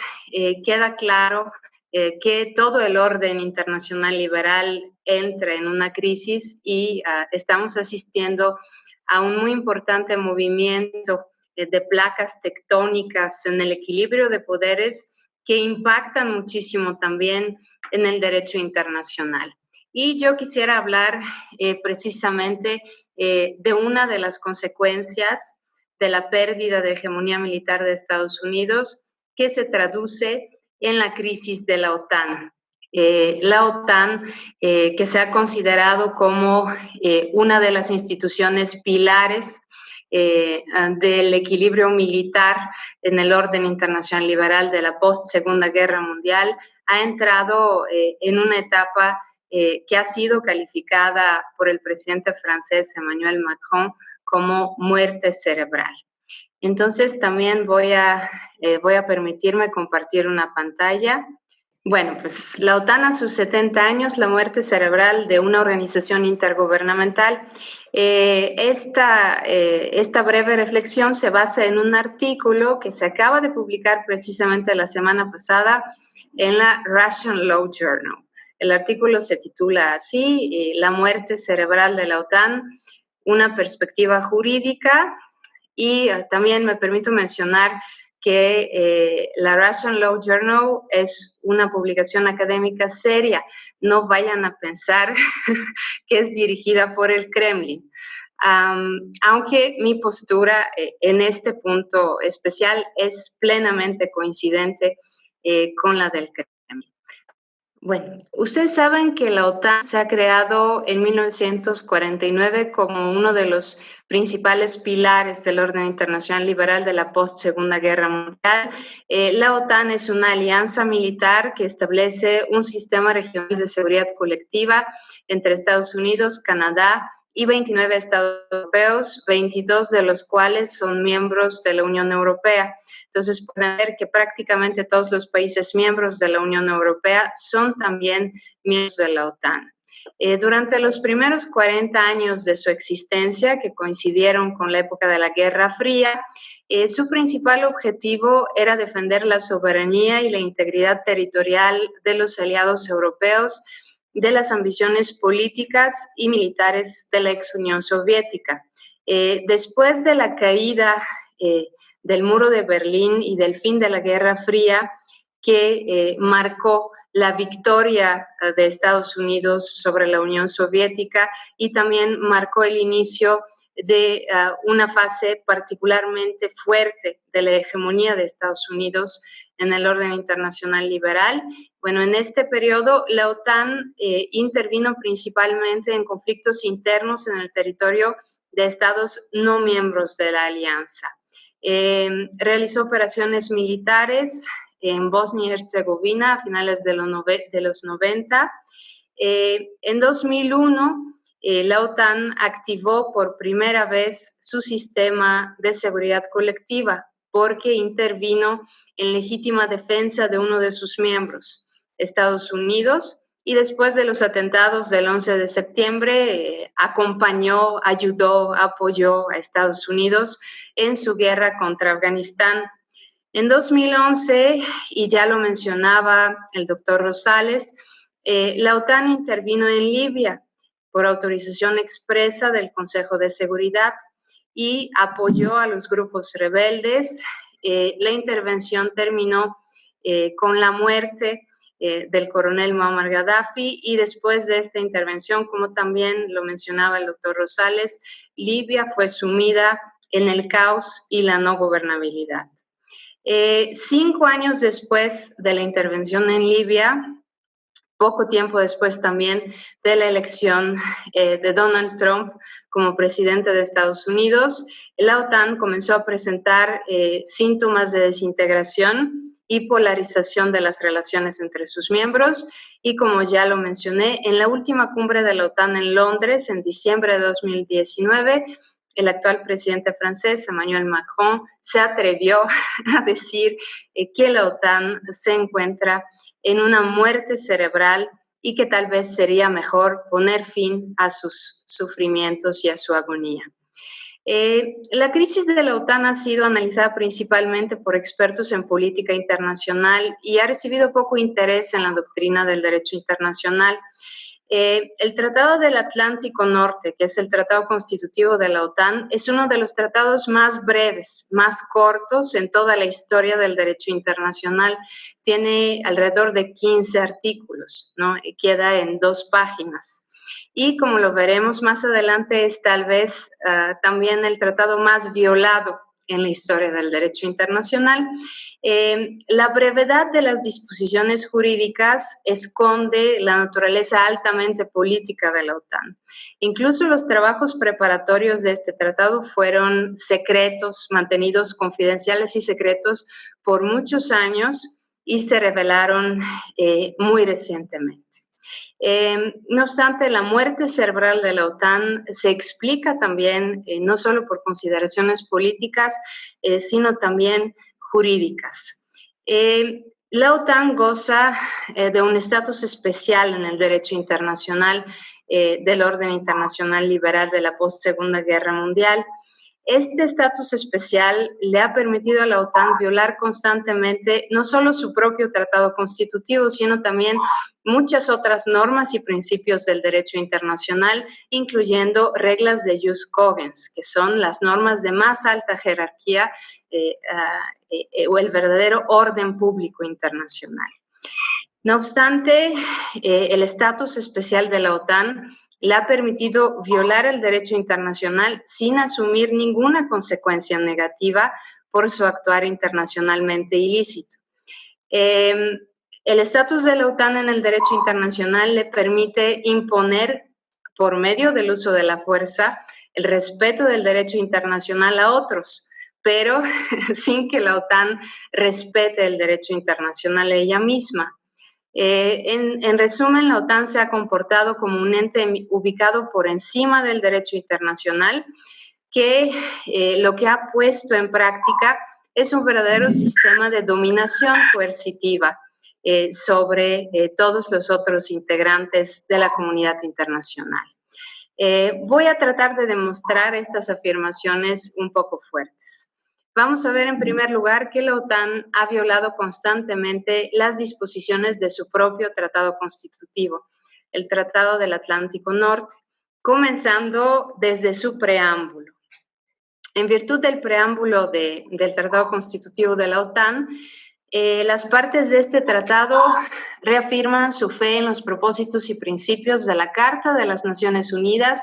[SPEAKER 1] queda claro que todo el orden internacional liberal entra en una crisis y estamos asistiendo a un muy importante movimiento de placas tectónicas en el equilibrio de poderes que impactan muchísimo también en el derecho internacional. Y yo quisiera hablar precisamente de una de las consecuencias de la pérdida de hegemonía militar de Estados Unidos, que se traduce en la crisis de la OTAN. La OTAN, que se ha considerado como una de las instituciones pilares del equilibrio militar en el orden internacional liberal de la post-Segunda Guerra Mundial, ha entrado en una etapa que ha sido calificada por el presidente francés Emmanuel Macron como muerte cerebral. Entonces también voy a permitirme compartir una pantalla. Bueno, pues la OTAN a sus 70 años, la muerte cerebral de una organización intergubernamental. Esta breve reflexión se basa en un artículo que se acaba de publicar precisamente la semana pasada en la Russian Law Journal. El artículo se titula así, La muerte cerebral de la OTAN, una perspectiva jurídica, y también me permito mencionar que la Russian Law Journal es una publicación académica seria. No vayan a pensar que es dirigida por el Kremlin. Aunque mi postura en este punto especial es plenamente coincidente con la del Kremlin. Bueno, ustedes saben que la OTAN se ha creado en 1949 como uno de los principales pilares del orden internacional liberal de la post-Segunda Guerra Mundial. La OTAN es una alianza militar que establece un sistema regional de seguridad colectiva entre Estados Unidos, Canadá y 29 estados europeos, 22 de los cuales son miembros de la Unión Europea. Entonces, pueden ver que prácticamente todos los países miembros de la Unión Europea son también miembros de la OTAN. Durante los primeros 40 años de su existencia, que coincidieron con la época de la Guerra Fría, su principal objetivo era defender la soberanía y la integridad territorial de los aliados europeos de las ambiciones políticas y militares de la ex Unión Soviética. Después de la caída del muro de Berlín y del fin de la Guerra Fría, que marcó la victoria de Estados Unidos sobre la Unión Soviética y también marcó el inicio de una fase particularmente fuerte de la hegemonía de Estados Unidos en el orden internacional liberal. Bueno, en este periodo la OTAN intervino principalmente en conflictos internos en el territorio de estados no miembros de la alianza. Realizó operaciones militares en Bosnia y Herzegovina a finales de los 90. En 2001, la OTAN activó por primera vez su sistema de seguridad colectiva porque intervino en legítima defensa de uno de sus miembros, Estados Unidos, y después de los atentados del 11 de septiembre acompañó, ayudó, apoyó a Estados Unidos en su guerra contra Afganistán. En 2011, y ya lo mencionaba el doctor Rosales, la OTAN intervino en Libia por autorización expresa del Consejo de Seguridad y apoyó a los grupos rebeldes. La intervención terminó con la muerte del coronel Muammar Gaddafi y después de esta intervención, como también lo mencionaba el doctor Rosales, Libia fue sumida en el caos y la no gobernabilidad. 5 años después de la intervención en Libia, poco tiempo después también de la elección de Donald Trump como presidente de Estados Unidos, la OTAN comenzó a presentar síntomas de desintegración y polarización de las relaciones entre sus miembros y, como ya lo mencioné, en la última cumbre de la OTAN en Londres en diciembre de 2019, el actual presidente francés, Emmanuel Macron, se atrevió a decir que la OTAN se encuentra en una muerte cerebral y que tal vez sería mejor poner fin a sus sufrimientos y a su agonía. La crisis de la OTAN ha sido analizada principalmente por expertos en política internacional y ha recibido poco interés en la doctrina del derecho internacional. El Tratado del Atlántico Norte, que es el tratado constitutivo de la OTAN, es uno de los tratados más breves, más cortos en toda la historia del derecho internacional. Tiene alrededor de 15 artículos, ¿no? Y queda en 2 páginas. Y como lo veremos más adelante, es tal vez también el tratado más violado en la historia del derecho internacional. La brevedad de las disposiciones jurídicas esconde la naturaleza altamente política de la OTAN. Incluso los trabajos preparatorios de este tratado fueron secretos, mantenidos confidenciales y secretos por muchos años y se revelaron muy recientemente. No obstante, la muerte cerebral de la OTAN se explica también no solo por consideraciones políticas, sino también jurídicas. La OTAN goza de un estatus especial en el derecho internacional del orden internacional liberal de la post-Segunda Guerra Mundial. Este estatus especial le ha permitido a la OTAN violar constantemente no solo su propio tratado constitutivo, sino también muchas otras normas y principios del derecho internacional, incluyendo reglas de jus cogens, que son las normas de más alta jerarquía o el verdadero orden público internacional. No obstante, el estatus especial de la OTAN le ha permitido violar el derecho internacional sin asumir ninguna consecuencia negativa por su actuar internacionalmente ilícito. El estatus de la OTAN en el derecho internacional le permite imponer, por medio del uso de la fuerza, el respeto del derecho internacional a otros, pero sin que la OTAN respete el derecho internacional ella misma. En resumen, la OTAN se ha comportado como un ente ubicado por encima del derecho internacional, que lo que ha puesto en práctica es un verdadero sistema de dominación coercitiva sobre todos los otros integrantes de la comunidad internacional. Voy a tratar de demostrar estas afirmaciones un poco fuertes. Vamos a ver en primer lugar que la OTAN ha violado constantemente las disposiciones de su propio tratado constitutivo, el Tratado del Atlántico Norte, comenzando desde su preámbulo. En virtud del preámbulo del Tratado Constitutivo de la OTAN, las partes de este tratado reafirman su fe en los propósitos y principios de la Carta de las Naciones Unidas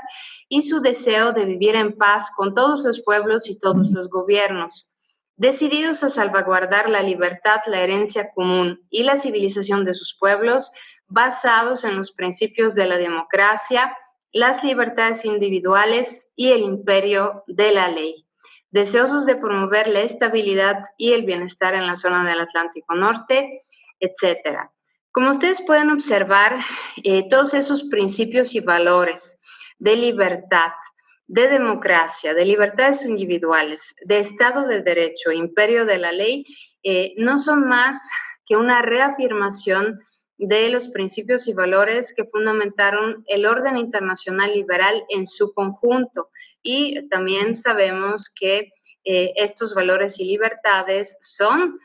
[SPEAKER 1] y su deseo de vivir en paz con todos los pueblos y todos los gobiernos, decididos a salvaguardar la libertad, la herencia común y la civilización de sus pueblos, basados en los principios de la democracia, las libertades individuales y el imperio de la ley, deseosos de promover la estabilidad y el bienestar en la zona del Atlántico Norte, etc. Como ustedes pueden observar, todos esos principios y valores de libertad, de democracia, de libertades individuales, de Estado de Derecho, imperio de la ley, no son más que una reafirmación de los principios y valores que fundamentaron el orden internacional liberal en su conjunto. Y también sabemos que estos valores y libertades son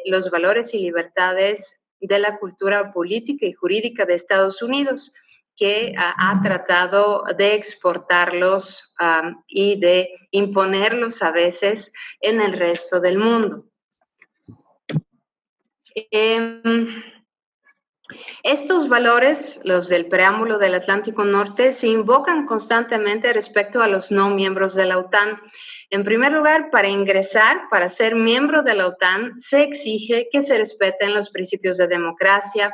[SPEAKER 1] los valores y libertades de la cultura política y jurídica de Estados Unidos, que ha tratado de exportarlos y de imponerlos a veces en el resto del mundo. Estos valores, los del preámbulo del Atlántico Norte, se invocan constantemente respecto a los no miembros de la OTAN. En primer lugar, para ingresar, para ser miembro de la OTAN, se exige que se respeten los principios de democracia,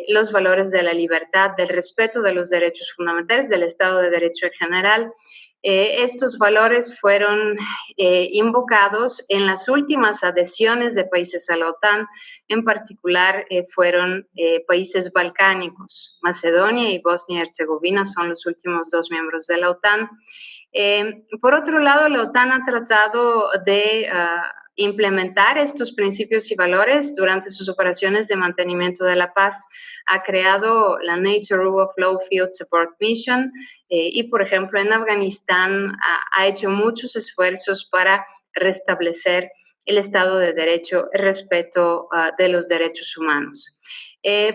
[SPEAKER 1] los valores de la libertad, del respeto de los derechos fundamentales, del Estado de Derecho en general. Estos valores fueron invocados en las últimas adhesiones de países a la OTAN, en particular fueron países balcánicos. Macedonia y Bosnia y Herzegovina son los últimos dos miembros de la OTAN. Por otro lado, la OTAN ha tratado de implementar estos principios y valores durante sus operaciones de mantenimiento de la paz. Ha creado la NATO Rule of Law Field Support Mission y, por ejemplo, en Afganistán ha hecho muchos esfuerzos para restablecer el Estado de Derecho, el respeto de los derechos humanos.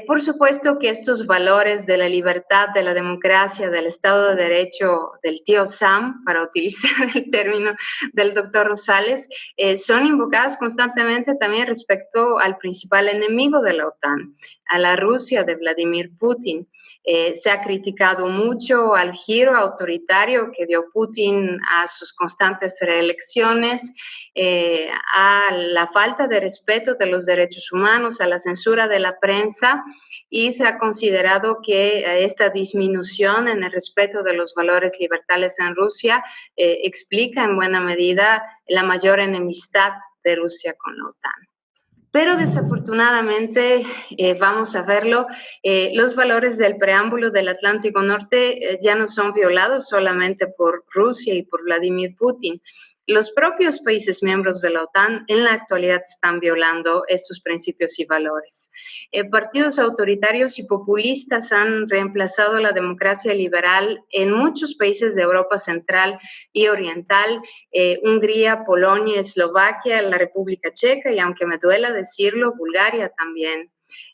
[SPEAKER 1] Por supuesto que estos valores de la libertad, de la democracia, del Estado de Derecho, del tío Sam, para utilizar el término del doctor Rosales, son invocadas constantemente también respecto al principal enemigo de la OTAN, a la Rusia de Vladimir Putin. Se ha criticado mucho al giro autoritario que dio Putin a sus constantes reelecciones, a la falta de respeto de los derechos humanos, a la censura de la prensa, y se ha considerado que esta disminución en el respeto de los valores liberales en Rusia explica en buena medida la mayor enemistad de Rusia con la OTAN. Pero desafortunadamente, vamos a verlo, los valores del preámbulo del Atlántico Norte ya no son violados solamente por Rusia y por Vladimir Putin. Los propios países miembros de la OTAN en la actualidad están violando estos principios y valores. Partidos autoritarios y populistas han reemplazado la democracia liberal en muchos países de Europa Central y Oriental, Hungría, Polonia, Eslovaquia, la República Checa y, aunque me duela decirlo, Bulgaria también.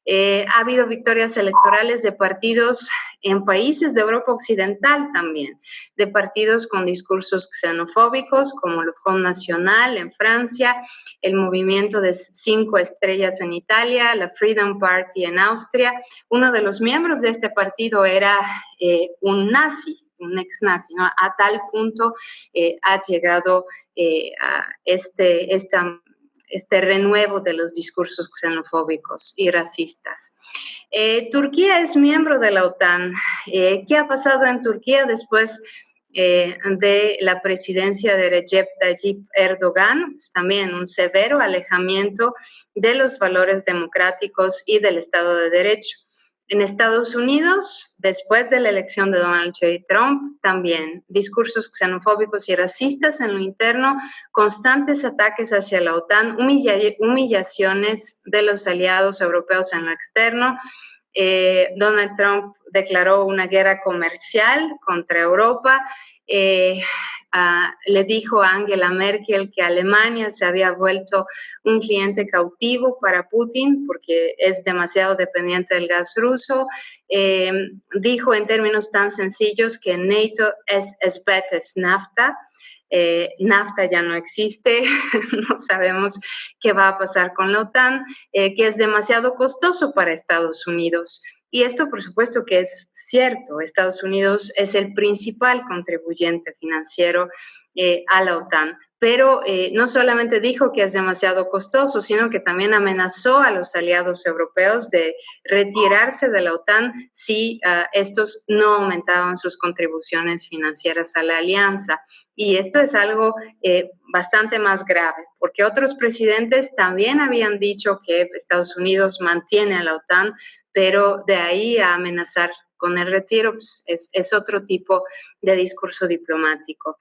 [SPEAKER 1] Ha habido victorias electorales de partidos en países de Europa Occidental también, de partidos con discursos xenofóbicos como el Front National en Francia, el Movimiento de 5 Estrellas en Italia, la Freedom Party en Austria. Uno de los miembros de este partido era un nazi, un ex-nazi, ¿no? A tal punto ha llegado esta este renuevo de los discursos xenofóbicos y racistas. Turquía es miembro de la OTAN. ¿Qué ha pasado en Turquía después de la presidencia de Recep Tayyip Erdogan? Pues también un severo alejamiento de los valores democráticos y del Estado de Derecho. En Estados Unidos, después de la elección de Donald J. Trump, también discursos xenofóbicos y racistas en lo interno, constantes ataques hacia la OTAN, humillaciones de los aliados europeos en lo externo. Donald Trump declaró una guerra comercial contra Europa. Le dijo a Angela Merkel que Alemania se había vuelto un cliente cautivo para Putin porque es demasiado dependiente del gas ruso. Dijo en términos tan sencillos que NATO es as bad as NAFTA. NAFTA ya no existe, no sabemos qué va a pasar con la OTAN, que es demasiado costoso para Estados Unidos. Y esto, por supuesto, que es cierto. Estados Unidos es el principal contribuyente financiero a la OTAN. Pero no solamente dijo que es demasiado costoso, sino que también amenazó a los aliados europeos de retirarse de la OTAN si estos no aumentaban sus contribuciones financieras a la alianza. Y esto es algo bastante más grave, porque otros presidentes también habían dicho que Estados Unidos mantiene a la OTAN, pero de ahí a amenazar con el retiro pues, es otro tipo de discurso diplomático.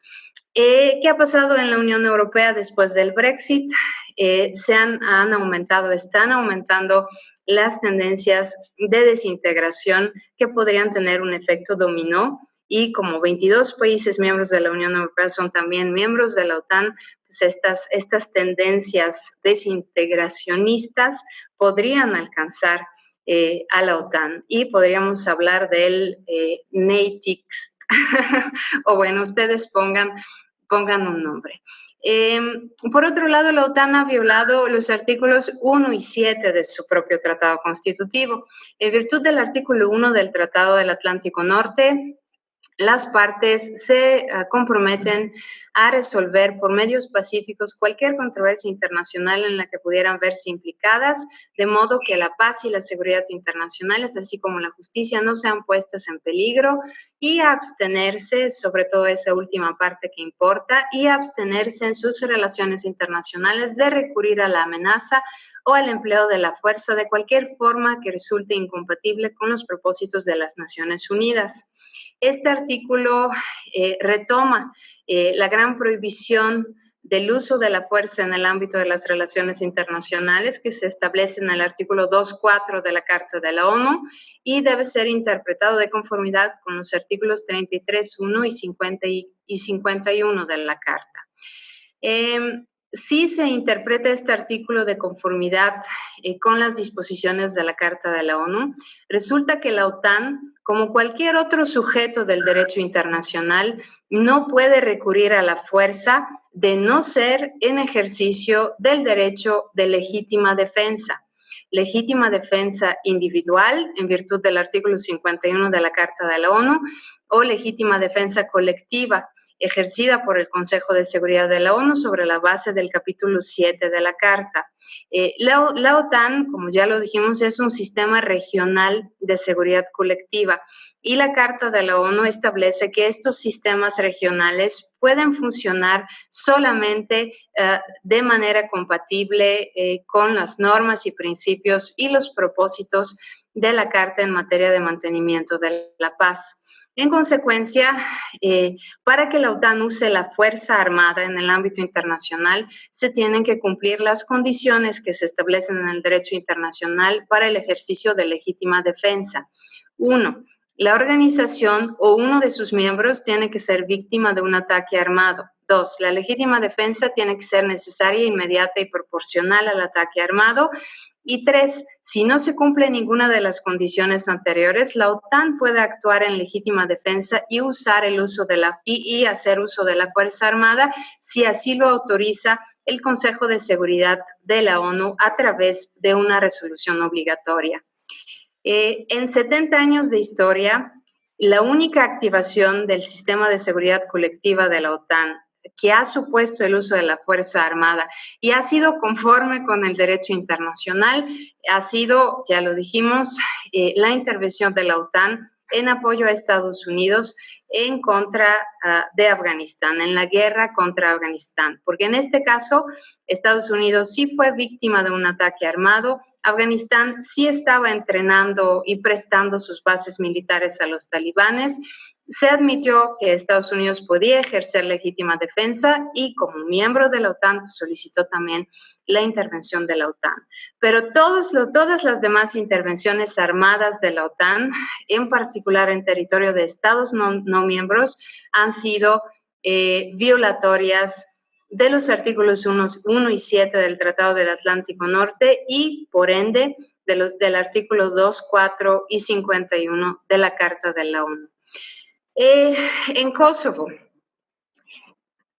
[SPEAKER 1] ¿Qué ha pasado en la Unión Europea después del Brexit? Están aumentando las tendencias de desintegración que podrían tener un efecto dominó, y como 22 países miembros de la Unión Europea son también miembros de la OTAN, pues estas tendencias desintegracionistas podrían alcanzar a la OTAN y podríamos hablar del NATIX, o bueno, ustedes pongan un nombre. Por otro lado, la OTAN ha violado los artículos 1 y 7 de su propio tratado constitutivo. En virtud del artículo 1 del Tratado del Atlántico Norte, las partes se comprometen a resolver por medios pacíficos cualquier controversia internacional en la que pudieran verse implicadas, de modo que la paz y la seguridad internacionales, así como la justicia, no sean puestas en peligro, y a abstenerse, sobre todo esa última parte que importa, y a abstenerse en sus relaciones internacionales de recurrir a la amenaza o al empleo de la fuerza de cualquier forma que resulte incompatible con los propósitos de las Naciones Unidas. Este artículo retoma la gran prohibición del uso de la fuerza en el ámbito de las relaciones internacionales que se establece en el artículo 2.4 de la Carta de la ONU y debe ser interpretado de conformidad con los artículos 33.1 y 51 de la Carta. Si se interpreta este artículo de conformidad con las disposiciones de la Carta de la ONU, resulta que la OTAN, como cualquier otro sujeto del derecho internacional, no puede recurrir a la fuerza de no ser en ejercicio del derecho de legítima defensa. Legítima defensa individual, en virtud del artículo 51 de la Carta de la ONU, o legítima defensa colectiva, ejercida por el Consejo de Seguridad de la ONU sobre la base del capítulo 7 de la Carta. La OTAN, como ya lo dijimos, es un sistema regional de seguridad colectiva y la Carta de la ONU establece que estos sistemas regionales pueden funcionar solamente de manera compatible con las normas y principios y los propósitos de la Carta en materia de mantenimiento de la paz. En consecuencia, para que la OTAN use la fuerza armada en el ámbito internacional, se tienen que cumplir las condiciones que se establecen en el derecho internacional para el ejercicio de legítima defensa. 1. La organización o uno de sus miembros tiene que ser víctima de un ataque armado. 2. La legítima defensa tiene que ser necesaria, inmediata y proporcional al ataque armado. Y 3, si no se cumple ninguna de las condiciones anteriores, la OTAN puede actuar en legítima defensa y usar hacer uso de la Fuerza Armada si así lo autoriza el Consejo de Seguridad de la ONU a través de una resolución obligatoria. En 70 años de historia, la única activación del sistema de seguridad colectiva de la OTAN que ha supuesto el uso de la Fuerza Armada y ha sido conforme con el derecho internacional, ha sido, ya lo dijimos, la intervención de la OTAN en apoyo a Estados Unidos en contra de Afganistán, en la guerra contra Afganistán, porque en este caso Estados Unidos sí fue víctima de un ataque armado. Afganistán sí estaba entrenando y prestando sus bases militares a los talibanes. Se admitió que Estados Unidos podía ejercer legítima defensa y como miembro de la OTAN solicitó también la intervención de la OTAN. Pero todas las demás intervenciones armadas de la OTAN, en particular en territorio de Estados no miembros, han sido violatorias de los artículos 1 y 7 del Tratado del Atlántico Norte y, por ende, del artículo 2, 4 y 51 de la Carta de la ONU. En Kosovo,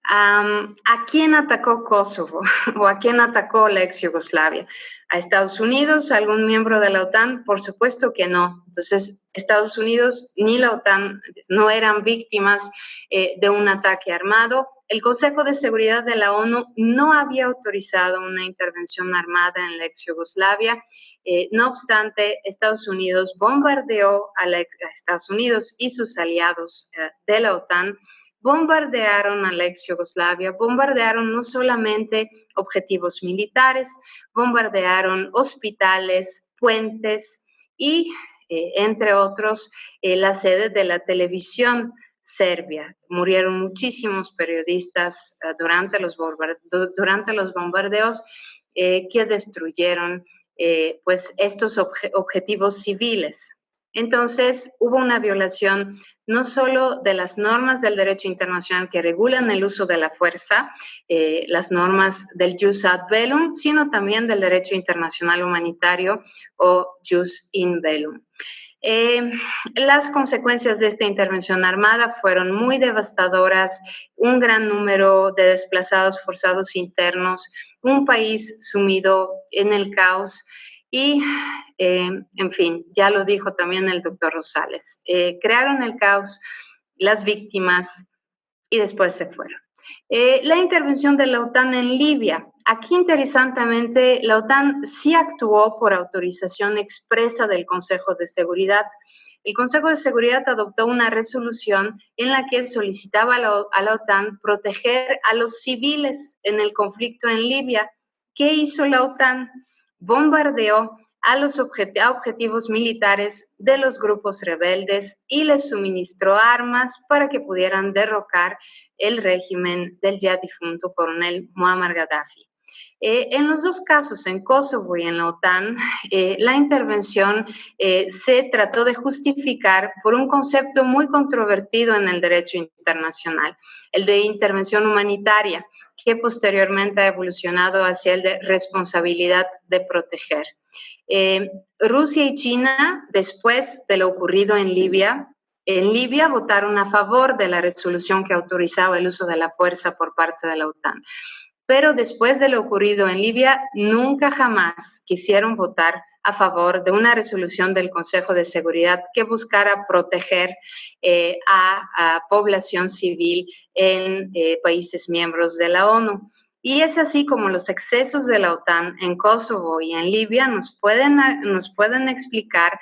[SPEAKER 1] ¿a quién atacó Kosovo o a quién atacó la ex Yugoslavia? ¿A Estados Unidos? ¿A algún miembro de la OTAN? Por supuesto que no. Entonces, Estados Unidos ni la OTAN no eran víctimas de un ataque armado. El Consejo de Seguridad de la ONU no había autorizado una intervención armada en la ex Yugoslavia. No obstante, Estados Unidos bombardeó a Estados Unidos y sus aliados de la OTAN, bombardearon a la ex Yugoslavia, bombardearon no solamente objetivos militares, bombardearon hospitales, puentes y, entre otros, la sede de la televisión serbia. Murieron muchísimos periodistas durante los bombardeos que destruyeron pues estos objetivos civiles. Entonces, hubo una violación no solo de las normas del derecho internacional que regulan el uso de la fuerza, las normas del jus ad bellum, sino también del derecho internacional humanitario o jus in bellum. Las consecuencias de esta intervención armada fueron muy devastadoras, un gran número de desplazados forzados internos, un país sumido en el caos y, en fin, ya lo dijo también el doctor Rosales, crearon el caos, las víctimas y después se fueron. La intervención de la OTAN en Libia. Aquí, interesantemente, la OTAN sí actuó por autorización expresa del Consejo de Seguridad. El Consejo de Seguridad adoptó una resolución en la que solicitaba a la OTAN proteger a los civiles en el conflicto en Libia. ¿Qué hizo la OTAN? Bombardeó a los objetivos militares de los grupos rebeldes y les suministró armas para que pudieran derrocar el régimen del ya difunto coronel Muammar Gaddafi. En los dos casos, en Kosovo y en la OTAN, la intervención se trató de justificar por un concepto muy controvertido en el derecho internacional, el de intervención humanitaria, que posteriormente ha evolucionado hacia el de responsabilidad de proteger. Rusia y China, después de lo ocurrido en Libia votaron a favor de la resolución que autorizaba el uso de la fuerza por parte de la OTAN. Pero después de lo ocurrido en Libia, nunca jamás quisieron votar a favor de una resolución del Consejo de Seguridad que buscara proteger a población civil en países miembros de la ONU. Y es así como los excesos de la OTAN en Kosovo y en Libia nos pueden explicar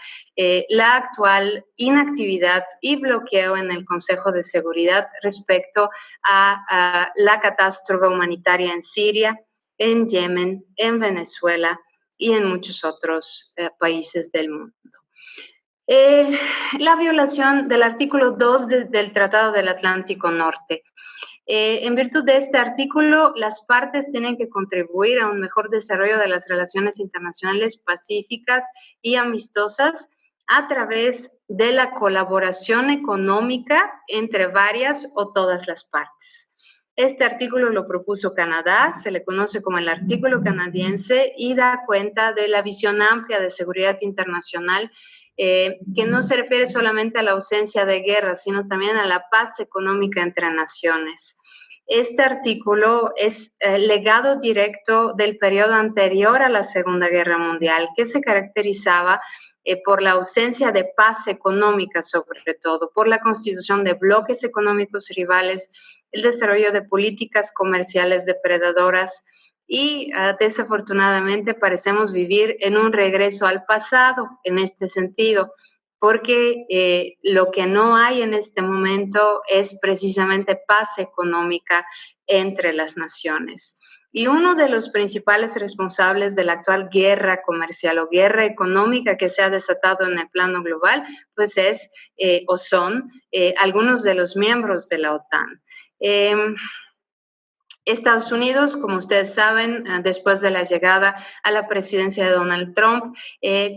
[SPEAKER 1] la actual inactividad y bloqueo en el Consejo de Seguridad respecto a la catástrofe humanitaria en Siria, en Yemen, en Venezuela y en muchos otros países del mundo. La violación del artículo 2 del Tratado del Atlántico Norte. En virtud de este artículo, las partes tienen que contribuir a un mejor desarrollo de las relaciones internacionales pacíficas y amistosas a través de la colaboración económica entre varias o todas las partes. Este artículo lo propuso Canadá, se le conoce como el artículo canadiense y da cuenta de la visión amplia de seguridad internacional que no se refiere solamente a la ausencia de guerra, sino también a la paz económica entre naciones. Este artículo es legado directo del periodo anterior a la Segunda Guerra Mundial, que se caracterizaba por la ausencia de paz económica sobre todo, por la constitución de bloques económicos rivales, el desarrollo de políticas comerciales depredadoras y desafortunadamente parecemos vivir en un regreso al pasado en este sentido, porque lo que no hay en este momento es precisamente paz económica entre las naciones. Y uno de los principales responsables de la actual guerra comercial o guerra económica que se ha desatado en el plano global, pues es o son algunos de los miembros de la OTAN. Estados Unidos, como ustedes saben, después de la llegada a la presidencia de Donald Trump,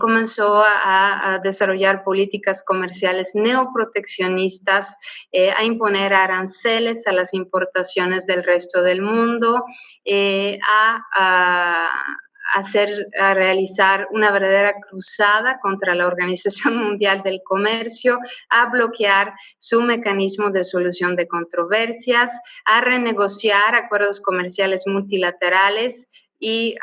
[SPEAKER 1] comenzó a desarrollar políticas comerciales neoproteccionistas, a imponer aranceles a las importaciones del resto del mundo, a realizar una verdadera cruzada contra la Organización Mundial del Comercio, a bloquear su mecanismo de solución de controversias, a renegociar acuerdos comerciales multilaterales y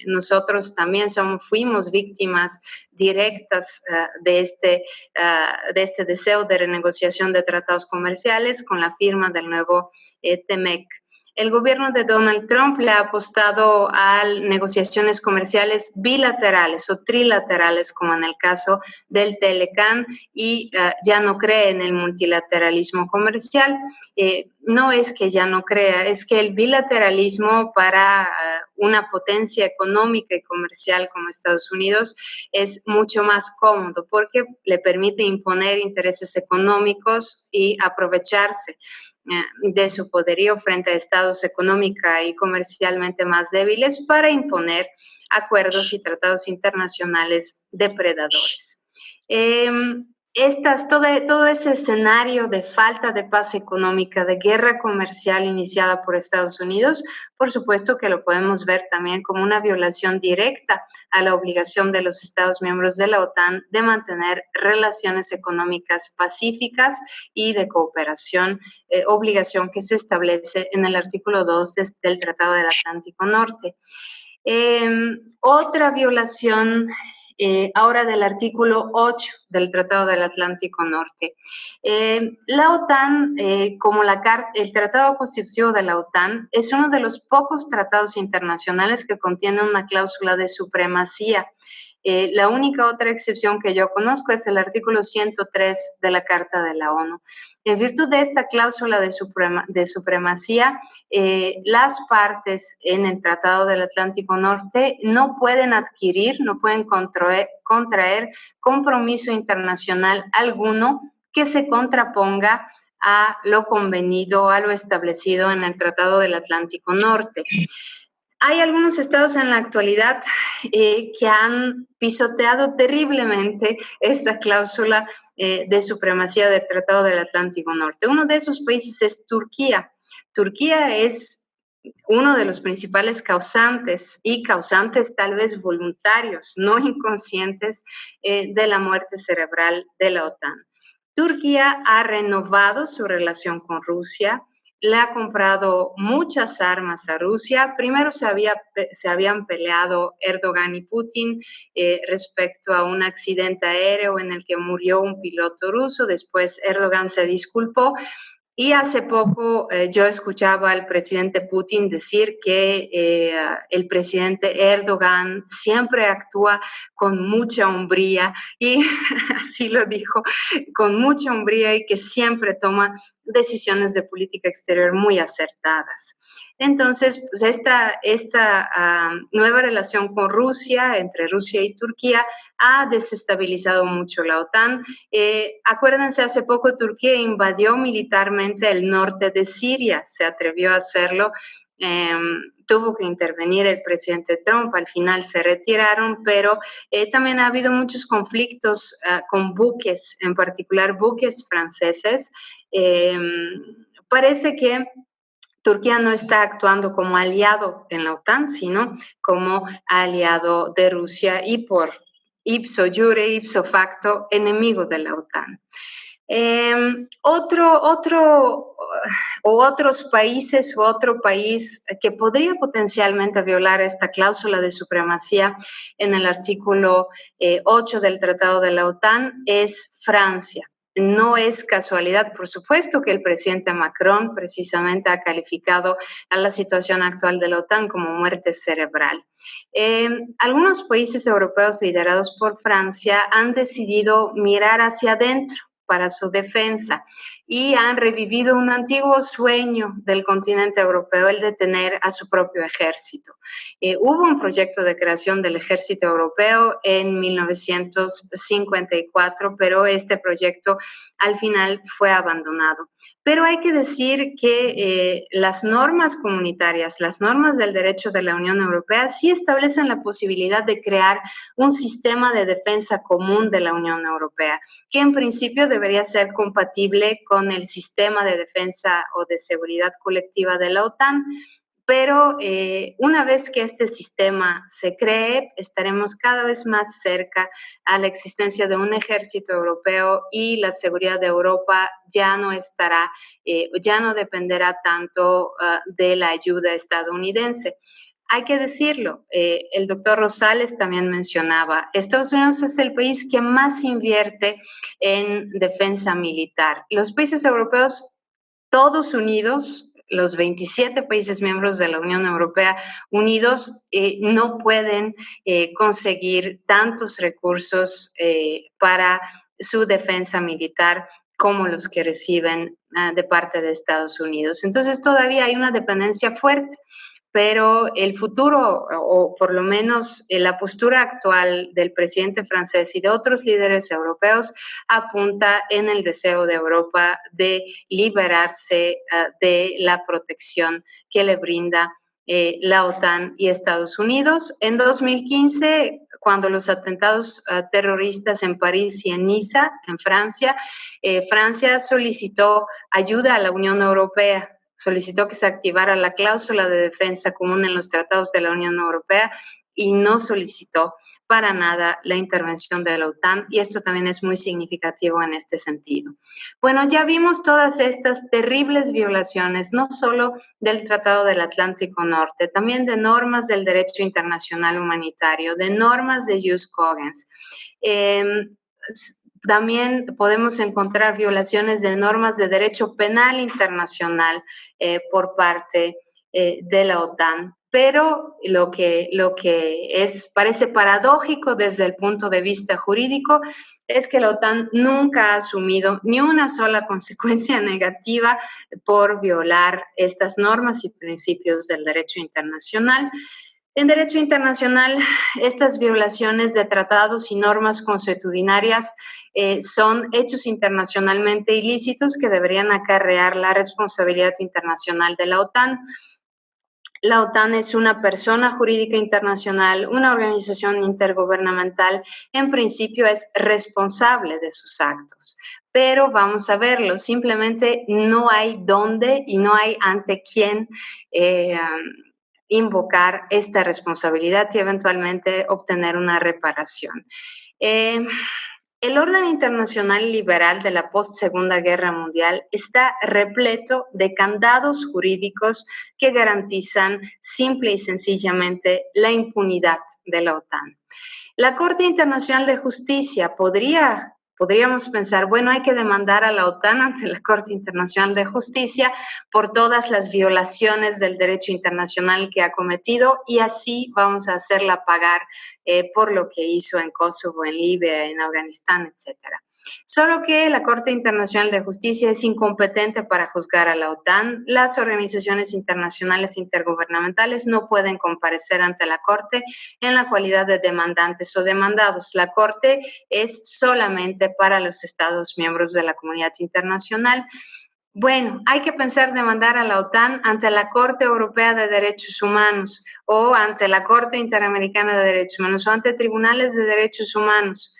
[SPEAKER 1] nosotros también fuimos víctimas directas de este deseo de renegociación de tratados comerciales con la firma del nuevo TEMEC. El gobierno de Donald Trump le ha apostado a negociaciones comerciales bilaterales o trilaterales, como en el caso del Telecan, y ya no cree en el multilateralismo comercial. No es que ya no crea, es que el bilateralismo para una potencia económica y comercial como Estados Unidos es mucho más cómodo porque le permite imponer intereses económicos y aprovecharse de su poderío frente a estados económica y comercialmente más débiles para imponer acuerdos y tratados internacionales depredadores. Todo ese escenario de falta de paz económica, de guerra comercial iniciada por Estados Unidos, por supuesto que lo podemos ver también como una violación directa a la obligación de los Estados miembros de la OTAN de mantener relaciones económicas pacíficas y de cooperación, obligación que se establece en el artículo 2 del Tratado del Atlántico Norte. Otra violación ahora del artículo 8 del Tratado del Atlántico Norte. La OTAN, como el Tratado Constitutivo de la OTAN, es uno de los pocos tratados internacionales que contiene una cláusula de supremacía. La única otra excepción que yo conozco es el artículo 103 de la Carta de la ONU. En virtud de esta cláusula de supremacía, las partes en el Tratado del Atlántico Norte no pueden adquirir, no pueden contraer compromiso internacional alguno que se contraponga a lo convenido, a lo establecido en el Tratado del Atlántico Norte. Hay algunos estados en la actualidad que han pisoteado terriblemente esta cláusula de supremacía del Tratado del Atlántico Norte. Uno de esos países es Turquía. Turquía es uno de los principales causantes y causantes tal vez voluntarios, no inconscientes, de la muerte cerebral de la OTAN. Turquía ha renovado su relación con Rusia, le ha comprado muchas armas a Rusia. Primero se habían peleado Erdogan y Putin respecto a un accidente aéreo en el que murió un piloto ruso. Después Erdogan se disculpó. Y hace poco yo escuchaba al presidente Putin decir que el presidente Erdogan siempre actúa con mucha hombría, y así lo dijo, con mucha hombría, y que siempre toma decisiones de política exterior muy acertadas. Entonces, pues esta nueva relación con Rusia, entre Rusia y Turquía, ha desestabilizado mucho la OTAN. Acuérdense, hace poco Turquía invadió militarmente el norte de Siria, se atrevió a hacerlo. Tuvo que intervenir el presidente Trump, al final se retiraron, pero también ha habido muchos conflictos con buques, en particular buques franceses. Parece que Turquía no está actuando como aliado en la OTAN, sino como aliado de Rusia y por ipso iure, ipso facto, enemigo de la OTAN. Otros países u otro país que podría potencialmente violar esta cláusula de supremacía en el artículo 8 del Tratado de la OTAN es Francia. No es casualidad, por supuesto, que el presidente Macron precisamente ha calificado a la situación actual de la OTAN como muerte cerebral. Algunos países europeos liderados por Francia han decidido mirar hacia adentro para su defensa y han revivido un antiguo sueño del continente europeo, el de tener a su propio ejército. Hubo un proyecto de creación del ejército europeo en 1954, pero este proyecto al final fue abandonado. Pero hay que decir que las normas comunitarias, las normas del derecho de la Unión Europea sí establecen la posibilidad de crear un sistema de defensa común de la Unión Europea, que en principio debería ser compatible con el sistema de defensa o de seguridad colectiva de la OTAN. Pero una vez que este sistema se cree, estaremos cada vez más cerca a la existencia de un ejército europeo y la seguridad de Europa ya no estará, ya no dependerá tanto de la ayuda estadounidense. Hay que decirlo, el doctor Rosales también mencionaba, Estados Unidos es el país que más invierte en defensa militar. Los países europeos, todos unidos, los 27 países miembros de la Unión Europea unidos, no pueden conseguir tantos recursos para su defensa militar como los que reciben de parte de Estados Unidos. Entonces todavía hay una dependencia fuerte, pero el futuro, o por lo menos la postura actual del presidente francés y de otros líderes europeos, apunta en el deseo de Europa de liberarse de la protección que le brinda la OTAN y Estados Unidos. En 2015, cuando los atentados terroristas en París y en Niza, en Francia, Francia solicitó ayuda a la Unión Europea, solicitó que se activara la cláusula de defensa común en los tratados de la Unión Europea y no solicitó para nada la intervención de la OTAN, y esto también es muy significativo en este sentido. Bueno, ya vimos todas estas terribles violaciones, no solo del Tratado del Atlántico Norte, también de normas del derecho internacional humanitario, de normas de jus cogens. También podemos encontrar violaciones de normas de derecho penal internacional por parte de la OTAN. Pero lo que parece paradójico desde el punto de vista jurídico es que la OTAN nunca ha asumido ni una sola consecuencia negativa por violar estas normas y principios del derecho internacional. En derecho internacional, estas violaciones de tratados y normas consuetudinarias son hechos internacionalmente ilícitos que deberían acarrear la responsabilidad internacional de la OTAN. La OTAN es una persona jurídica internacional, una organización intergubernamental, en principio es responsable de sus actos. Pero vamos a verlo, simplemente no hay dónde y no hay ante quién invocar esta responsabilidad y eventualmente obtener una reparación. El orden internacional liberal de la post-Segunda Guerra Mundial está repleto de candados jurídicos que garantizan simple y sencillamente la impunidad de la OTAN. La Corte Internacional de Justicia podríamos pensar, bueno, hay que demandar a la OTAN ante la Corte Internacional de Justicia por todas las violaciones del derecho internacional que ha cometido y así vamos a hacerla pagar por lo que hizo en Kosovo, en Libia, en Afganistán, etcétera. Solo que la Corte Internacional de Justicia es incompetente para juzgar a la OTAN. Las organizaciones internacionales intergubernamentales no pueden comparecer ante la Corte en la cualidad de demandantes o demandados. La Corte es solamente para los Estados miembros de la comunidad internacional. Bueno, hay que pensar demandar a la OTAN ante la Corte Europea de Derechos Humanos o ante la Corte Interamericana de Derechos Humanos o ante tribunales de derechos humanos.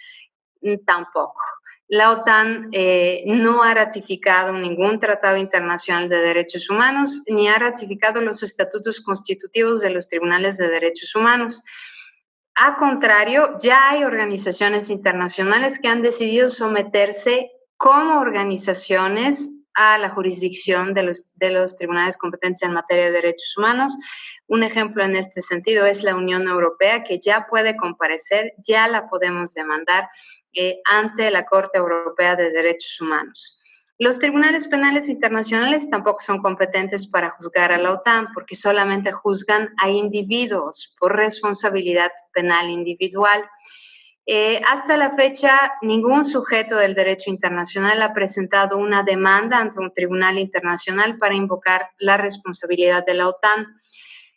[SPEAKER 1] Tampoco. La OTAN no ha ratificado ningún tratado internacional de derechos humanos ni ha ratificado los estatutos constitutivos de los tribunales de derechos humanos. A contrario, ya hay organizaciones internacionales que han decidido someterse como organizaciones a la jurisdicción de los tribunales competentes en materia de derechos humanos. Un ejemplo en este sentido es la Unión Europea, que ya puede comparecer, ya la podemos demandar ante la Corte Europea de Derechos Humanos. Los tribunales penales internacionales tampoco son competentes para juzgar a la OTAN, porque solamente juzgan a individuos por responsabilidad penal individual. Hasta la fecha, ningún sujeto del derecho internacional ha presentado una demanda ante un tribunal internacional para invocar la responsabilidad de la OTAN.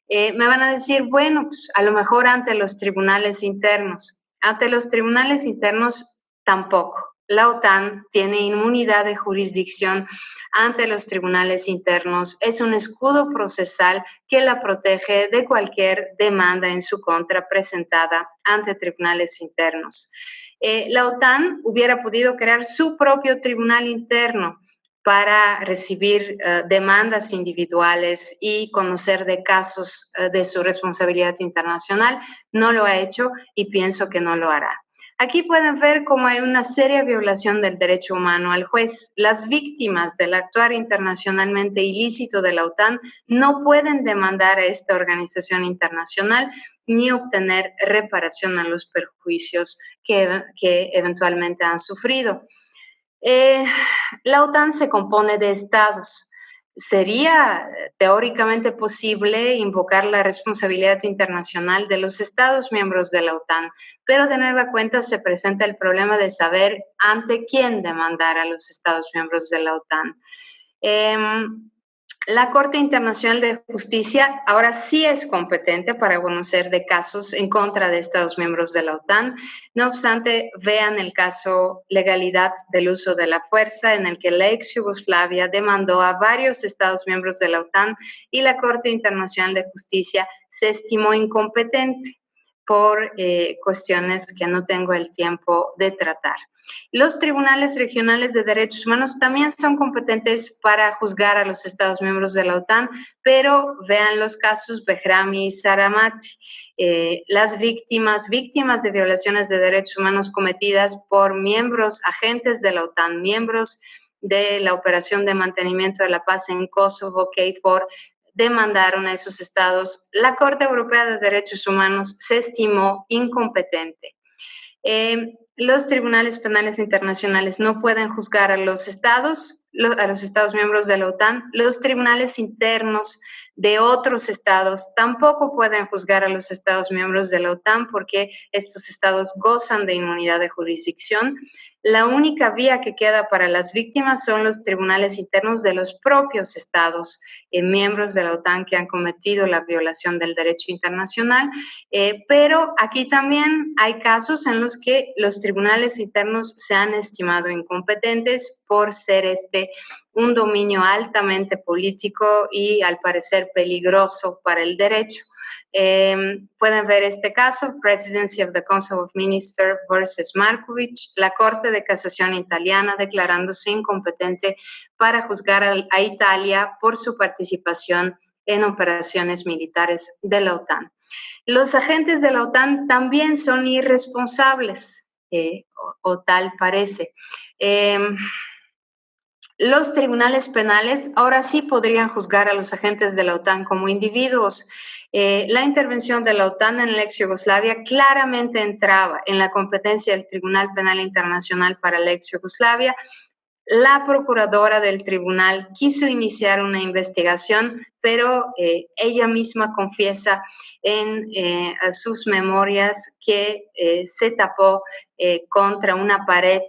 [SPEAKER 1] Me van a decir, bueno, pues a lo mejor ante los tribunales internos. Ante los tribunales internos tampoco. La OTAN tiene inmunidad de jurisdicción ante los tribunales internos. Es un escudo procesal que la protege de cualquier demanda en su contra presentada ante tribunales internos. La OTAN hubiera podido crear su propio tribunal interno para recibir demandas individuales y conocer de casos de su responsabilidad internacional. No lo ha hecho y pienso que no lo hará. Aquí pueden ver cómo hay una seria violación del derecho humano al juez. Las víctimas del actuar internacionalmente ilícito de la OTAN no pueden demandar a esta organización internacional ni obtener reparación a los perjuicios que eventualmente han sufrido. La OTAN se compone de estados. Sería teóricamente posible invocar la responsabilidad internacional de los estados miembros de la OTAN, pero de nueva cuenta se presenta el problema de saber ante quién demandar a los estados miembros de la OTAN. La Corte Internacional de Justicia ahora sí es competente para conocer de casos en contra de Estados miembros de la OTAN. No obstante, vean el caso Legalidad del uso de la fuerza, en el que la ex Yugoslavia demandó a varios Estados miembros de la OTAN y la Corte Internacional de Justicia se estimó incompetente por cuestiones que no tengo el tiempo de tratar. Los tribunales regionales de derechos humanos también son competentes para juzgar a los Estados miembros de la OTAN, pero vean los casos Behrami y Saramati. Las víctimas de violaciones de derechos humanos cometidas por miembros, agentes de la OTAN, miembros de la Operación de Mantenimiento de la Paz en Kosovo, KFOR, demandaron a esos estados. La Corte Europea de Derechos Humanos se estimó incompetente. Los tribunales penales internacionales no pueden juzgar a los estados miembros de la OTAN. Los tribunales internos de otros estados tampoco pueden juzgar a los estados miembros de la OTAN porque estos estados gozan de inmunidad de jurisdicción. La única vía que queda para las víctimas son los tribunales internos de los propios estados miembros de la OTAN que han cometido la violación del derecho internacional, pero aquí también hay casos en los que los tribunales internos se han estimado incompetentes por ser un dominio altamente político y al parecer peligroso para el derecho. Pueden ver este caso, Presidency of the Council of Ministers versus Markovic, la Corte de Casación italiana declarándose incompetente para juzgar a Italia por su participación en operaciones militares de la OTAN. Los agentes de la OTAN también son irresponsables, o tal parece. Los tribunales penales ahora sí podrían juzgar a los agentes de la OTAN como individuos. La intervención de la OTAN en la ex Yugoslavia claramente entraba en la competencia del Tribunal Penal Internacional para la ex Yugoslavia. La procuradora del tribunal quiso iniciar una investigación, pero ella misma confiesa en sus memorias que se tapó contra una pared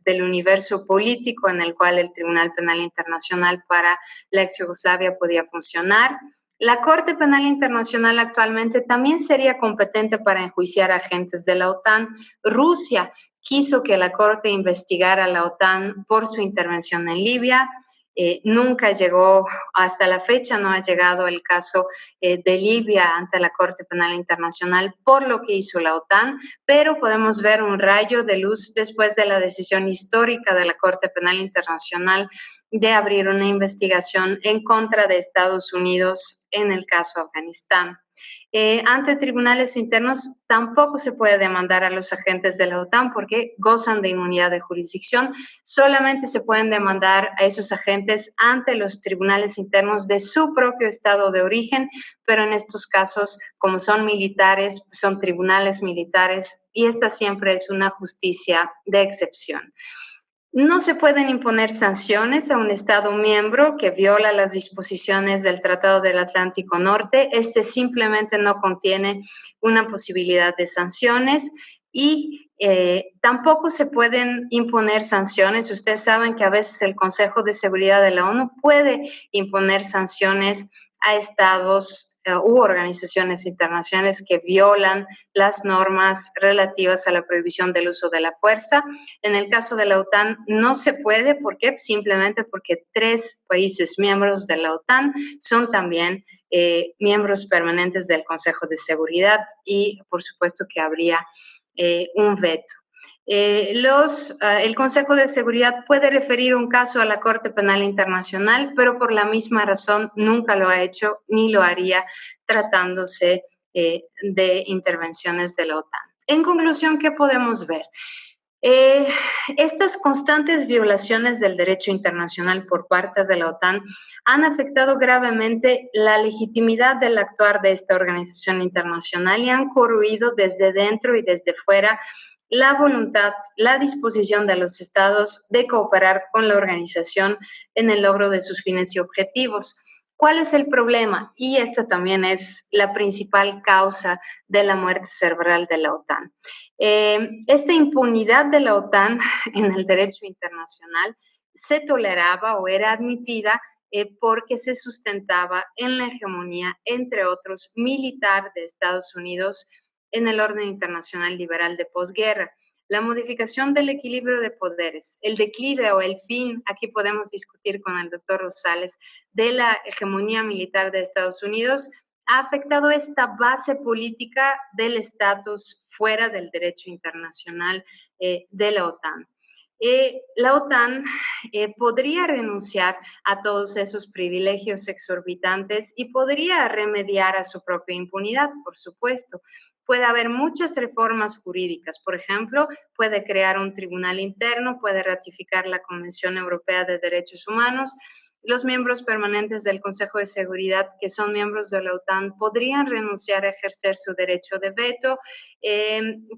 [SPEAKER 1] del universo político en el cual el Tribunal Penal Internacional para la ex Yugoslavia podía funcionar. La Corte Penal Internacional actualmente también sería competente para enjuiciar agentes de la OTAN. Rusia quiso que la Corte investigara a la OTAN por su intervención en Libia. Nunca llegó, hasta la fecha no ha llegado el caso de Libia ante la Corte Penal Internacional por lo que hizo la OTAN, pero podemos ver un rayo de luz después de la decisión histórica de la Corte Penal Internacional de abrir una investigación en contra de Estados Unidos en el caso Afganistán. Ante tribunales internos tampoco se puede demandar a los agentes de la OTAN porque gozan de inmunidad de jurisdicción. Solamente se pueden demandar a esos agentes ante los tribunales internos de su propio estado de origen, pero en estos casos, como son militares, son tribunales militares y esta siempre es una justicia de excepción. No se pueden imponer sanciones a un Estado miembro que viola las disposiciones del Tratado del Atlántico Norte. Este simplemente no contiene una posibilidad de sanciones y tampoco se pueden imponer sanciones. Ustedes saben que a veces el Consejo de Seguridad de la ONU puede imponer sanciones a estados u organizaciones internacionales que violan las normas relativas a la prohibición del uso de la fuerza. En el caso de la OTAN no se puede, ¿por qué? Simplemente porque 3 países miembros de la OTAN son también miembros permanentes del Consejo de Seguridad y por supuesto que habría un veto. El Consejo de Seguridad puede referir un caso a la Corte Penal Internacional, pero por la misma razón nunca lo ha hecho ni lo haría tratándose de intervenciones de la OTAN. En conclusión, ¿qué podemos ver? Estas constantes violaciones del derecho internacional por parte de la OTAN han afectado gravemente la legitimidad del actuar de esta organización internacional y han corroído desde dentro y desde fuera la voluntad, la disposición de los estados de cooperar con la organización en el logro de sus fines y objetivos. ¿Cuál es el problema? Y esta también es la principal causa de la muerte cerebral de la OTAN. Esta impunidad de la OTAN en el derecho internacional se toleraba o era admitida porque se sustentaba en la hegemonía, entre otros, militar de Estados Unidos en el orden internacional liberal de posguerra. La modificación del equilibrio de poderes, el declive o el fin, aquí podemos discutir con el doctor Rosales, de la hegemonía militar de Estados Unidos, ha afectado esta base política del estatus fuera del derecho internacional de la OTAN. La OTAN podría renunciar a todos esos privilegios exorbitantes y podría remediar a su propia impunidad, por supuesto. Puede haber muchas reformas jurídicas, por ejemplo, puede crear un tribunal interno, puede ratificar la Convención Europea de Derechos Humanos. Los miembros permanentes del Consejo de Seguridad, que son miembros de la OTAN, podrían renunciar a ejercer su derecho de veto.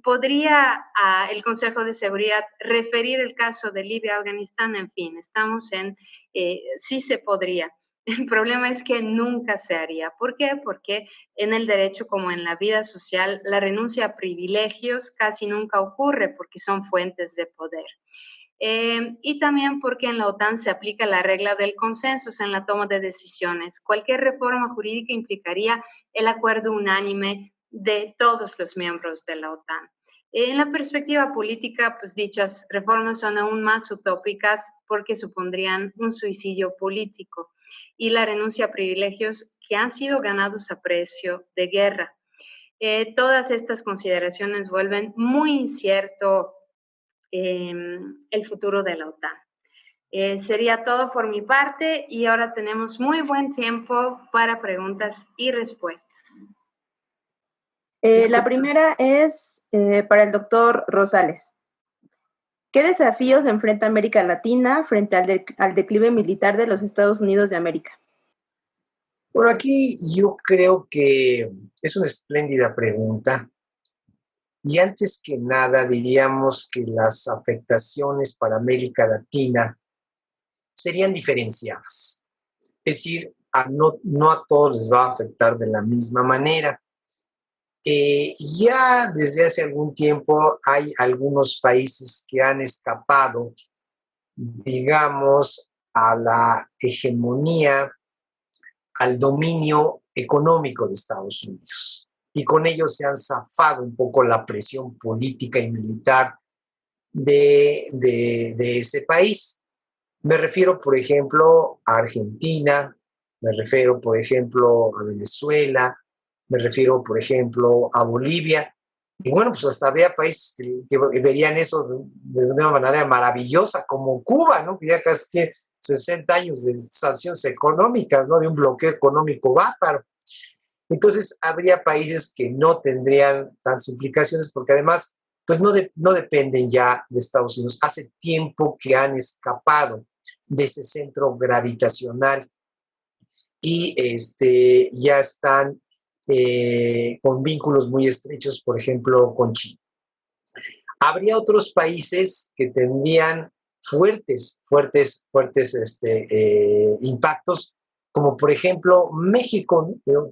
[SPEAKER 1] Podría el Consejo de Seguridad referir el caso de Libia, Afganistán, en fin, estamos en, sí se podría. El problema es que nunca se haría. ¿Por qué? Porque en el derecho, como en la vida social, la renuncia a privilegios casi nunca ocurre porque son fuentes de poder. Y también porque en la OTAN se aplica la regla del consenso en la toma de decisiones. Cualquier reforma jurídica implicaría el acuerdo unánime de todos los miembros de la OTAN. En la perspectiva política, pues dichas reformas son aún más utópicas porque supondrían un suicidio político y la renuncia a privilegios que han sido ganados a precio de guerra. Todas estas consideraciones vuelven muy incierto el futuro de la OTAN. Sería todo por mi parte y ahora tenemos muy buen tiempo para preguntas y respuestas.
[SPEAKER 3] La primera es para el doctor Rosales. ¿Qué desafíos enfrenta América Latina frente al declive militar de los Estados Unidos de América?
[SPEAKER 2] Por aquí yo creo que es una espléndida pregunta. Y antes que nada diríamos que las afectaciones para América Latina serían diferenciadas. Es decir, no a todos les va a afectar de la misma manera. Ya desde hace algún tiempo hay algunos países que han escapado, digamos, a la hegemonía, al dominio económico de Estados Unidos. Y con ello se han zafado un poco la presión política y militar de ese país. Me refiero, por ejemplo, a Argentina, me refiero, por ejemplo, a Venezuela, me refiero, por ejemplo, a Bolivia. Y bueno, pues hasta había países que verían eso de una manera maravillosa, como Cuba, ¿no? Que ya casi 60 años de sanciones económicas, ¿no? De un bloqueo económico bárbaro. Entonces, habría países que no tendrían tantas implicaciones porque además, pues no dependen ya de Estados Unidos. Hace tiempo que han escapado de ese centro gravitacional y ya están con vínculos muy estrechos, por ejemplo, con China. Habría otros países que tendrían fuertes impactos, como por ejemplo México, ¿no?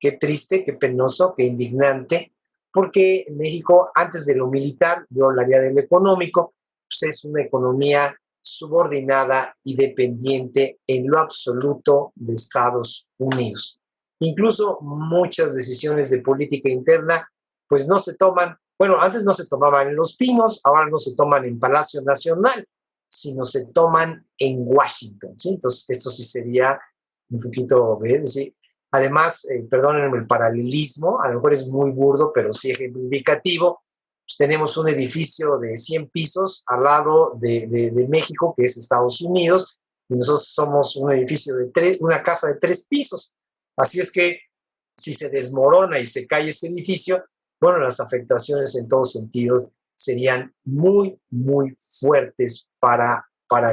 [SPEAKER 2] Qué triste, qué penoso, qué indignante, porque México, antes de lo militar, yo hablaría de lo económico, pues es una economía subordinada y dependiente en lo absoluto de Estados Unidos. Incluso muchas decisiones de política interna, pues no se toman, bueno, antes no se tomaban en Los Pinos, ahora no se toman en Palacio Nacional, sino se toman en Washington, ¿sí? Entonces, esto sí sería un poquito, ¿ves? ¿Sí? Además, perdónenme el paralelismo, a lo mejor es muy burdo, pero sí ejemplificativo. Pues tenemos un edificio de 100 pisos al lado de México, que es Estados Unidos, y nosotros somos un edificio una casa de 3 pisos. Así es que si se desmorona y se cae ese edificio, bueno, las afectaciones en todos sentidos serían muy, muy fuertes para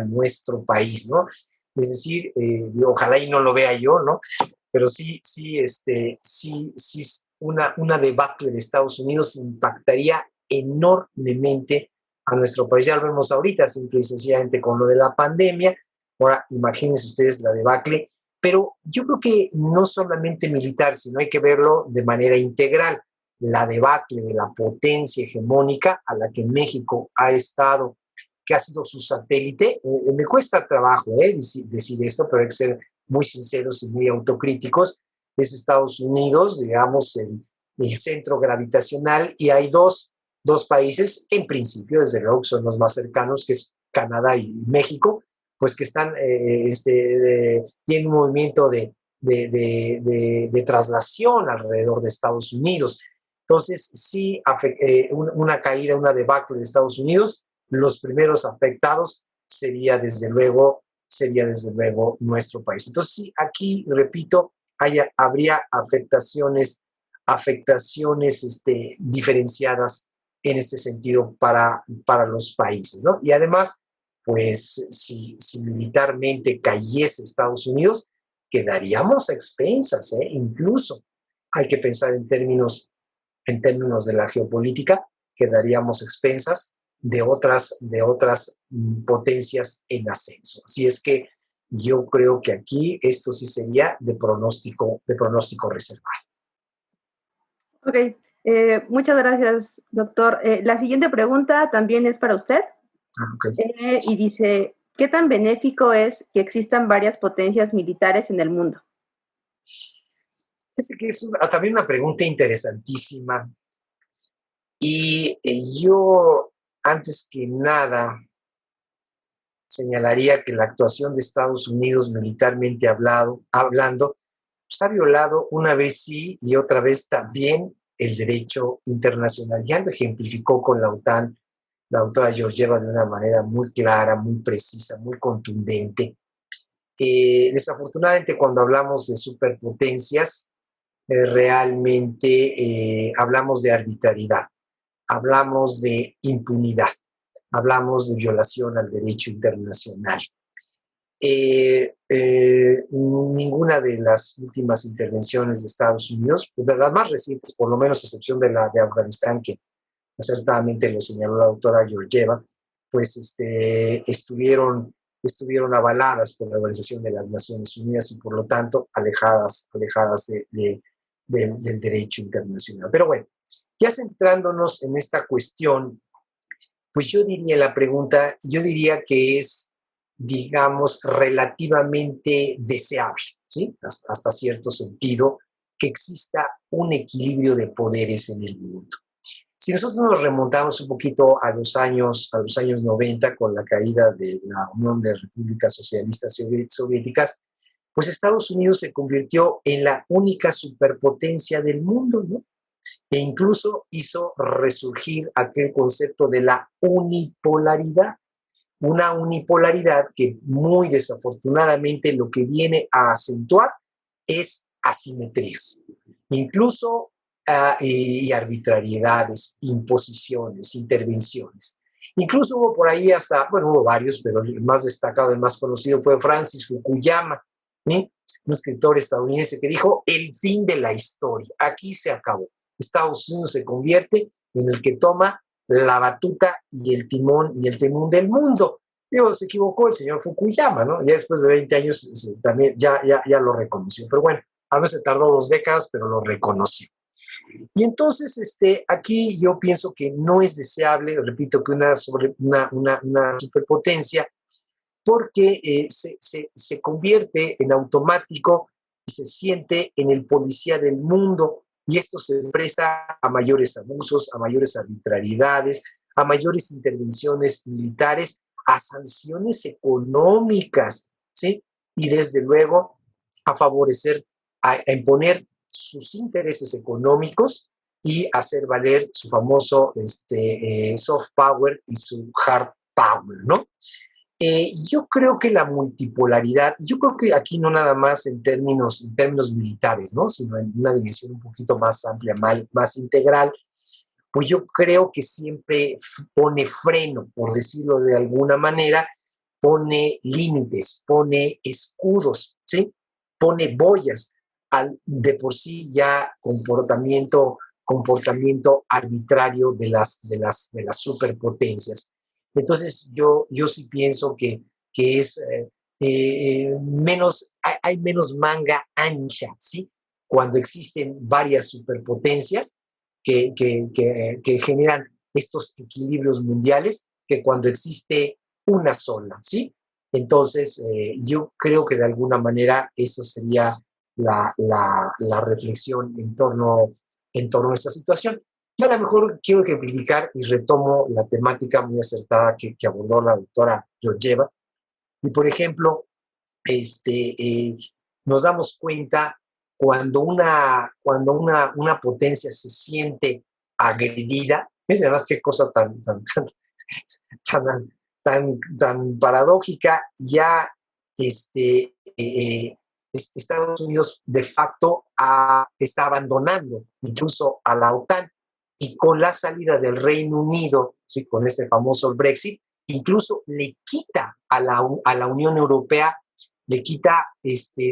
[SPEAKER 2] nuestro país, ¿no? Es decir, ojalá y no lo vea yo, ¿no? Pero sí, una debacle de Estados Unidos impactaría enormemente a nuestro país. Ya lo vemos ahorita, simple y sencillamente con lo de la pandemia. Ahora, imagínense ustedes la debacle, pero yo creo que no solamente militar, sino hay que verlo de manera integral. La debacle de la potencia hegemónica a la que México ha estado, que ha sido su satélite. Me cuesta trabajo decir esto, pero hay que ser muy sinceros y muy autocríticos. Es Estados Unidos, digamos, el centro gravitacional, y hay dos países, en principio, desde luego, que son los más cercanos, que es Canadá y México, pues que están, tienen un movimiento de traslación alrededor de Estados Unidos. Entonces, sí, una caída, una debacle de Estados Unidos, los primeros afectados sería desde luego nuestro país. Entonces, sí, aquí, repito, habría afectaciones diferenciadas en este sentido para los países, ¿no? Y además, pues, si militarmente cayese Estados Unidos, quedaríamos a expensas, incluso hay que pensar en términos de la geopolítica, quedaríamos expensas de otras potencias en ascenso. Así es que yo creo que aquí esto sí sería de pronóstico reservado.
[SPEAKER 3] Ok, muchas gracias, doctor. La siguiente pregunta también es para usted.
[SPEAKER 2] Okay.
[SPEAKER 3] Y dice, ¿qué tan benéfico es que existan varias potencias militares en el mundo?
[SPEAKER 2] Es que es también una pregunta interesantísima. Y yo, antes que nada, señalaría que la actuación de Estados Unidos militarmente hablando, pues ha violado una vez sí y otra vez también el derecho internacional. Ya lo ejemplificó con la OTAN, la doctora Georgieva, de una manera muy clara, muy precisa, muy contundente. Desafortunadamente, cuando hablamos de superpotencias, realmente hablamos de arbitrariedad, hablamos de impunidad, hablamos de violación al derecho internacional. Ninguna de las últimas intervenciones de Estados Unidos, de las más recientes, por lo menos a excepción de la de Afganistán, que acertadamente lo señaló la doctora Georgieva, pues estuvieron avaladas por la Organización de las Naciones Unidas y por lo tanto alejadas del derecho internacional. Pero bueno, ya centrándonos en esta cuestión, pues yo diría que es, digamos, relativamente deseable, ¿sí? Hasta cierto sentido, que exista un equilibrio de poderes en el mundo. Si nosotros nos remontamos un poquito a los años 90, con la caída de la Unión de Repúblicas Socialistas Soviéticas, pues Estados Unidos se convirtió en la única superpotencia del mundo, ¿no? E incluso hizo resurgir aquel concepto de la unipolaridad. una unipolaridad que muy desafortunadamente lo que viene a acentuar es asimetrías, incluso y arbitrariedades, imposiciones, intervenciones. Incluso hubo por ahí hasta, bueno, hubo varios, pero el más destacado, el más conocido fue Francis Fukuyama, ¿sí? Un escritor estadounidense que dijo, el fin de la historia, aquí se acabó. Estados Unidos se convierte en el que toma la batuta y el timón del mundo. Digo, se equivocó el señor Fukuyama, ¿no? Ya después de 20 años también ya lo reconoció. Pero bueno, a veces tardó 2 décadas, pero lo reconoció. Y entonces, aquí yo pienso que no es deseable, repito, que una superpotencia, porque se convierte en automático y se siente en el policía del mundo, y esto se presta a mayores abusos, a mayores arbitrariedades, a mayores intervenciones militares, a sanciones económicas, ¿sí? Y desde luego a favorecer, a imponer sus intereses económicos y hacer valer su famoso soft power y su hard power, ¿no? Yo creo que la multipolaridad, yo creo que aquí no nada más en términos militares, ¿no? Sino en una dimensión un poquito más amplia, más integral, pues yo creo que siempre pone freno, por decirlo de alguna manera, pone límites, pone escudos, ¿sí? Pone boyas al de por sí ya comportamiento arbitrario de las superpotencias. Entonces yo sí pienso que es hay menos manga ancha, ¿sí? Cuando existen varias superpotencias que generan estos equilibrios mundiales, que cuando existe una sola, ¿sí? Entonces, yo creo que de alguna manera eso sería la reflexión en torno a esta situación. Yo a lo mejor quiero ejemplificar y retomo la temática muy acertada que abordó la doctora Georgieva. Y, por ejemplo, nos damos cuenta cuando una potencia se siente agredida. Es además qué cosa tan paradójica. Ya Estados Unidos de facto está abandonando incluso a la OTAN, y con la salida del Reino Unido, ¿sí? Con este famoso Brexit, incluso le quita a la Unión Europea, le quita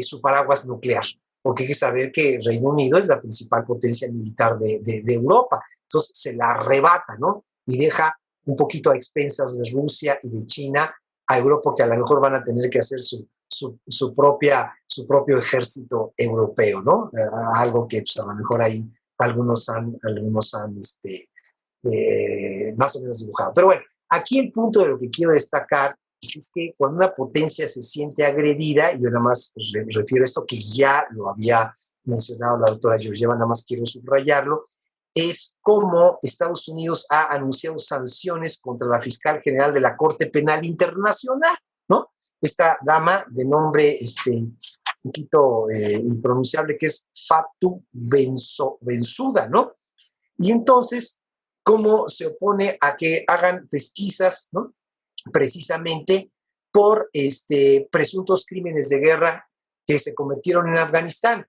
[SPEAKER 2] su paraguas nuclear, porque hay que saber que el Reino Unido es la principal potencia militar de Europa. Entonces se la arrebata, ¿no? Y deja un poquito a expensas de Rusia y de China a Europa, que a lo mejor van a tener que hacer su propio ejército europeo, ¿no? Algo que pues, a lo mejor ahí algunos han más o menos dibujado. Pero bueno, aquí el punto de lo que quiero destacar es que cuando una potencia se siente agredida, y yo nada más refiero a esto que ya lo había mencionado la doctora Georgieva, nada más quiero subrayarlo, es como Estados Unidos ha anunciado sanciones contra la fiscal general de la Corte Penal Internacional, ¿no? Esta dama de nombre un poquito impronunciable, que es Fatou Bensouda, ¿no? Y entonces, ¿cómo se opone a que hagan pesquisas, ¿no? Precisamente por presuntos crímenes de guerra que se cometieron en Afganistán?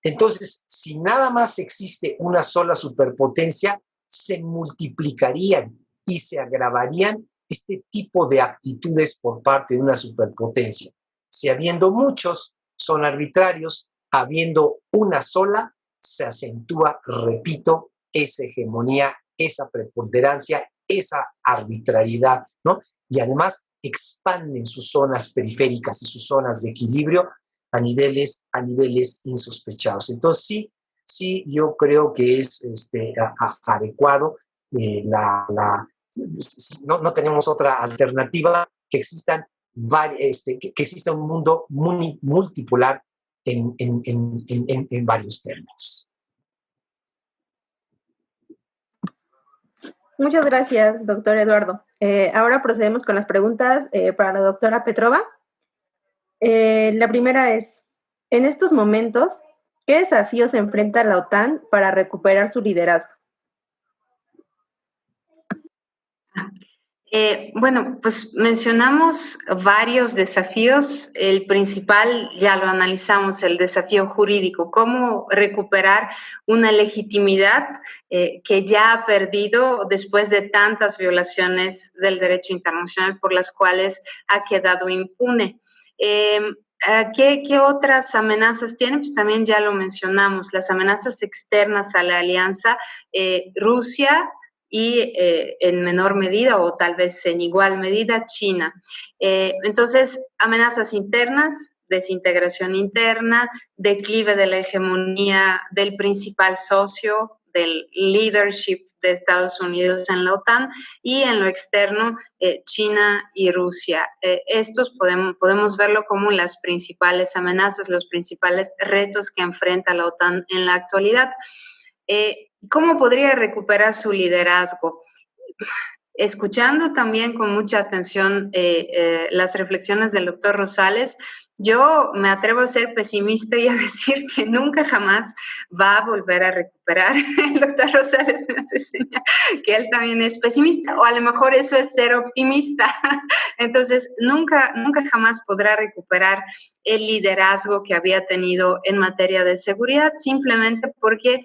[SPEAKER 2] Entonces, si nada más existe una sola superpotencia, se multiplicarían y se agravarían este tipo de actitudes por parte de una superpotencia. Si habiendo muchos son arbitrarios, habiendo una sola, se acentúa, repito, esa hegemonía, esa preponderancia, esa arbitrariedad, ¿no? Y además expanden sus zonas periféricas y sus zonas de equilibrio a niveles insospechados. Entonces, sí, yo creo que es adecuado. No tenemos otra alternativa, que exista un mundo multipolar en varios términos.
[SPEAKER 3] Muchas gracias, doctor Eduardo. Ahora procedemos con las preguntas para la doctora Petrova. La primera es, en estos momentos, ¿qué desafíos enfrenta la OTAN para recuperar su liderazgo?
[SPEAKER 1] Bueno, pues mencionamos varios desafíos. El principal ya lo analizamos, el desafío jurídico, cómo recuperar una legitimidad que ya ha perdido después de tantas violaciones del derecho internacional por las cuales ha quedado impune. ¿Qué otras amenazas tiene? Pues también ya lo mencionamos, las amenazas externas a la alianza, Rusia, y en menor medida o tal vez en igual medida China. Entonces, amenazas internas, desintegración interna, declive de la hegemonía del principal socio, del leadership de Estados Unidos en la OTAN, y en lo externo, China y Rusia. Estos podemos verlo como las principales amenazas, los principales retos que enfrenta la OTAN en la actualidad. ¿Cómo podría recuperar su liderazgo? Escuchando también con mucha atención las reflexiones del doctor Rosales, yo me atrevo a ser pesimista y a decir que nunca jamás va a volver a recuperar. El doctor Rosales me hace señal que él también es pesimista, o a lo mejor eso es ser optimista. Entonces, nunca jamás podrá recuperar el liderazgo que había tenido en materia de seguridad, simplemente porque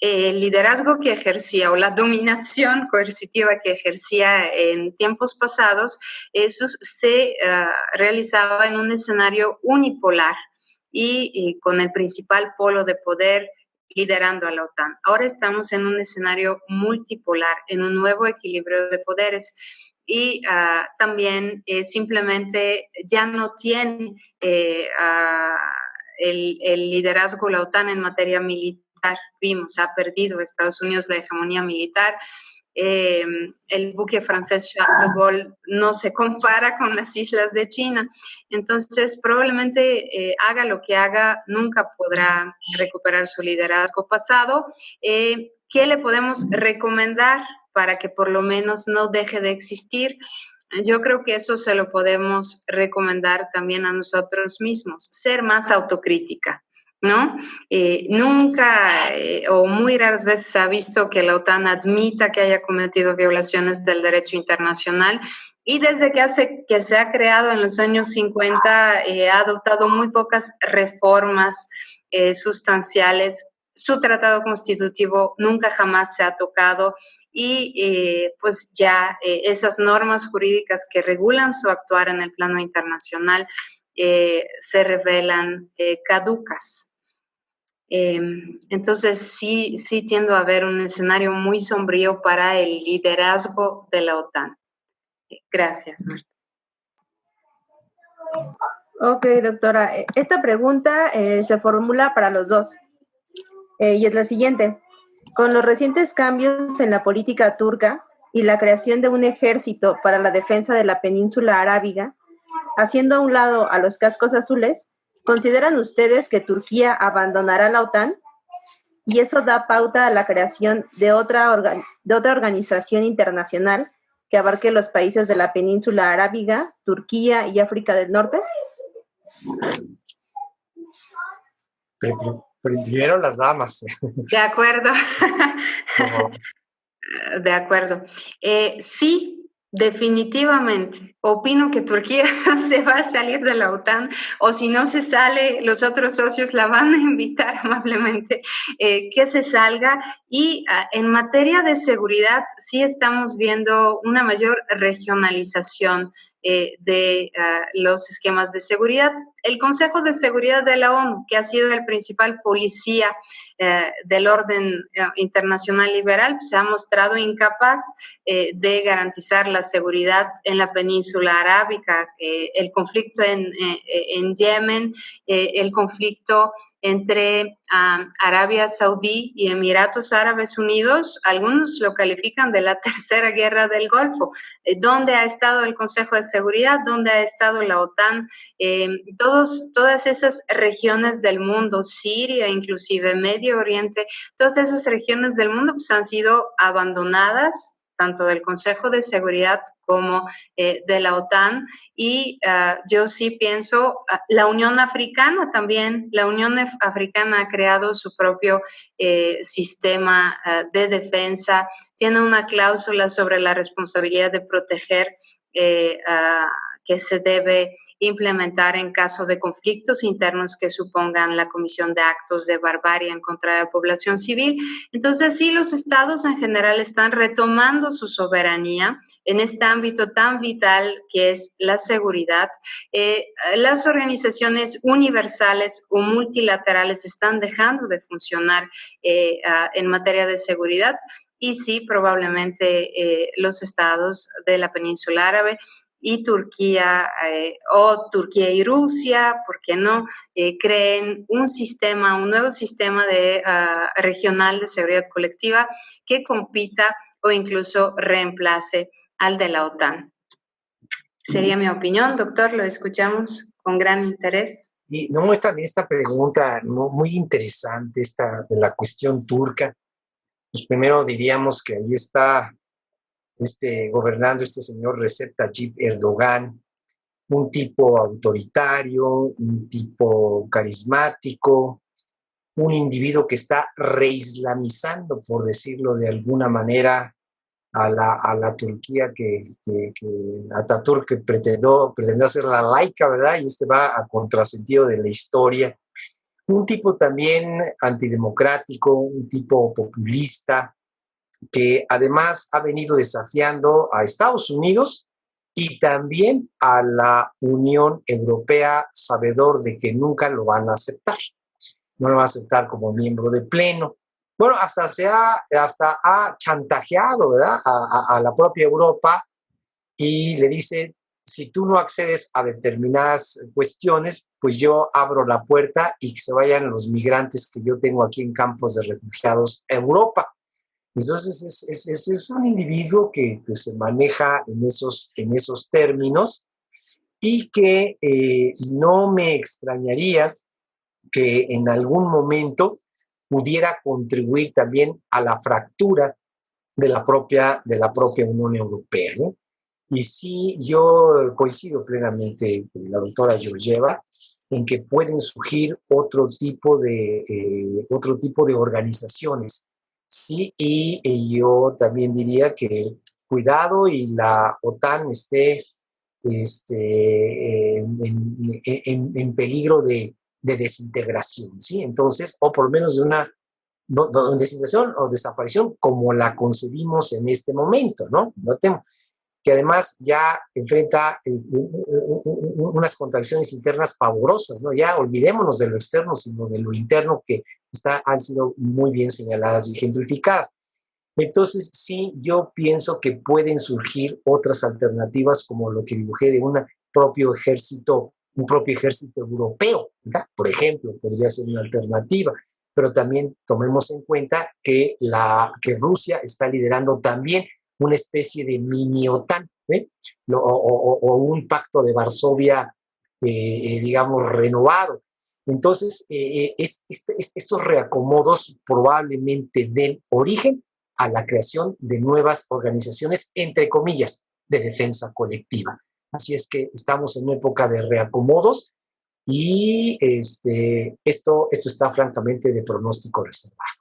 [SPEAKER 1] el liderazgo que ejercía o la dominación coercitiva que ejercía en tiempos pasados, eso se realizaba en un escenario unipolar y con el principal polo de poder liderando a la OTAN. Ahora estamos en un escenario multipolar, en un nuevo equilibrio de poderes. Y también simplemente ya no tiene el liderazgo la OTAN en materia militar. Vimos, ha perdido Estados Unidos la hegemonía militar. El buque francés Charles de Gaulle no se compara con las islas de China. Entonces, probablemente haga lo que haga, nunca podrá recuperar su liderazgo pasado. ¿Qué le podemos recomendar para que por lo menos no deje de existir? Yo creo que eso se lo podemos recomendar también a nosotros mismos, ser más autocrítica, ¿no? Nunca o muy raras veces se ha visto que la OTAN admita que haya cometido violaciones del derecho internacional, y desde que se ha creado en los años 50 ha adoptado muy pocas reformas sustanciales. Su tratado constitutivo nunca jamás se ha tocado, y pues ya esas normas jurídicas que regulan su actuar en el plano internacional se revelan caducas. Entonces sí tiendo a ver un escenario muy sombrío para el liderazgo de la OTAN. Gracias, Marta.
[SPEAKER 3] Ok, doctora. Esta pregunta se formula para los dos. Y es la siguiente. Con los recientes cambios en la política turca y la creación de un ejército para la defensa de la península arábiga, haciendo a un lado a los cascos azules, ¿consideran ustedes que Turquía abandonará la OTAN? Y eso da pauta a la creación de otra organización internacional que abarque los países de la península arábiga, Turquía y África del Norte.
[SPEAKER 2] Primero las damas.
[SPEAKER 1] De acuerdo. De acuerdo. Sí, definitivamente. Opino que Turquía se va a salir de la OTAN, o si no se sale, los otros socios la van a invitar amablemente que se salga. Y en materia de seguridad, sí estamos viendo una mayor regionalización de los esquemas de seguridad. El Consejo de Seguridad de la ONU, que ha sido el principal policía del orden internacional liberal, se ha mostrado incapaz de garantizar la seguridad en la península arábica, el conflicto en Yemen, el conflicto entre Arabia Saudí y Emiratos Árabes Unidos. Algunos lo califican de la tercera guerra del Golfo. ¿Dónde ha estado el Consejo de Seguridad? ¿Dónde ha estado la OTAN? Todas esas regiones del mundo, Siria, inclusive Medio Oriente, todas esas regiones del mundo pues, han sido abandonadas tanto del Consejo de Seguridad como de la OTAN. Y yo sí pienso, la Unión Africana también, la Unión Africana ha creado su propio sistema de defensa, tiene una cláusula sobre la responsabilidad de proteger que se debe implementar en caso de conflictos internos que supongan la comisión de actos de barbarie en contra de la población civil. Entonces, sí, los estados en general están retomando su soberanía en este ámbito tan vital que es la seguridad. Las organizaciones universales o multilaterales están dejando de funcionar en materia de seguridad y sí, probablemente los estados de la península árabe y Turquía o Turquía y Rusia, ¿por qué no? Creen un nuevo sistema regional de seguridad colectiva que compita o incluso reemplace al de la OTAN. Sería mi opinión, doctor, lo escuchamos con gran interés.
[SPEAKER 2] Y no, esta pregunta muy interesante, esta de la cuestión turca. Pues primero diríamos que ahí está gobernando este señor Recep Tayyip Erdogan, un tipo autoritario, un tipo carismático, un individuo que está reislamizando, por decirlo de alguna manera, a la Turquía que Atatürk pretendió hacer la laica, ¿verdad? Y va a contrasentido de la historia. Un tipo también antidemocrático, un tipo populista, que además ha venido desafiando a Estados Unidos y también a la Unión Europea, sabedor de que nunca lo van a aceptar. No lo van a aceptar como miembro de pleno. Bueno, hasta ha chantajeado, ¿verdad?, a la propia Europa y le dice, si tú no accedes a determinadas cuestiones, pues yo abro la puerta y que se vayan los migrantes que yo tengo aquí en campos de refugiados a Europa. Entonces es un individuo que se maneja en esos términos y que no me extrañaría que en algún momento pudiera contribuir también a la fractura de la propia Unión Europea, ¿no? Y sí, yo coincido plenamente con la doctora Georgieva en que pueden surgir otro tipo de organizaciones. Sí, y yo también diría que cuidado y la OTAN esté en peligro de desintegración, ¿sí? Entonces, o por lo menos de una desintegración o desaparición como la concebimos en este momento, ¿no? Notemos que además ya enfrenta unas contradicciones internas pavorosas, ¿no? Ya olvidémonos de lo externo, sino de lo interno que han sido muy bien señaladas y ejemplificadas. Entonces, sí, yo pienso que pueden surgir otras alternativas como lo que dibujé de un propio ejército europeo, ¿verdad? Por ejemplo, podría ser una alternativa, pero también tomemos en cuenta que Rusia está liderando también una especie de mini-OTAN, ¿eh? o un pacto de Varsovia, digamos, renovado. Entonces, estos reacomodos probablemente den origen a la creación de nuevas organizaciones, entre comillas, de defensa colectiva. Así es que estamos en una época de reacomodos y esto está francamente de pronóstico reservado.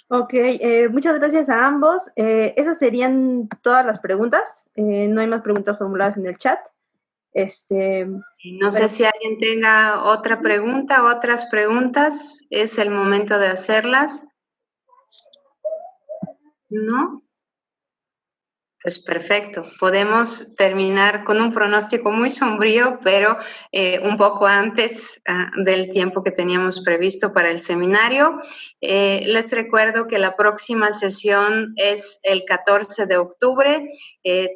[SPEAKER 3] Ok, muchas gracias a ambos. Esas serían todas las preguntas. No hay más preguntas formuladas en el chat.
[SPEAKER 1] No sé si alguien tenga otra pregunta o otras preguntas. Es el momento de hacerlas. ¿No? Pues perfecto, podemos terminar con un pronóstico muy sombrío, pero un poco antes del tiempo que teníamos previsto para el seminario. Les recuerdo que la próxima sesión es el 14 de octubre.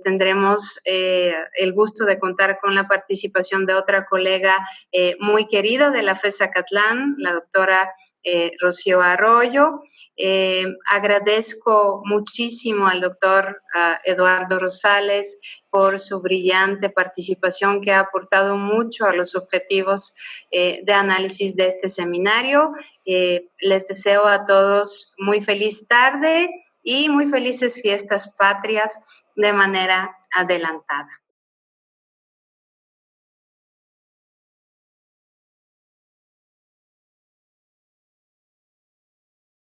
[SPEAKER 1] Tendremos el gusto de contar con la participación de otra colega muy querida de la FES Zacatlán, la doctora Rocío Arroyo. Agradezco muchísimo al doctor Eduardo Rosales por su brillante participación, que ha aportado mucho a los objetivos de análisis de este seminario. Les deseo a todos muy feliz tarde y muy felices fiestas patrias de manera adelantada.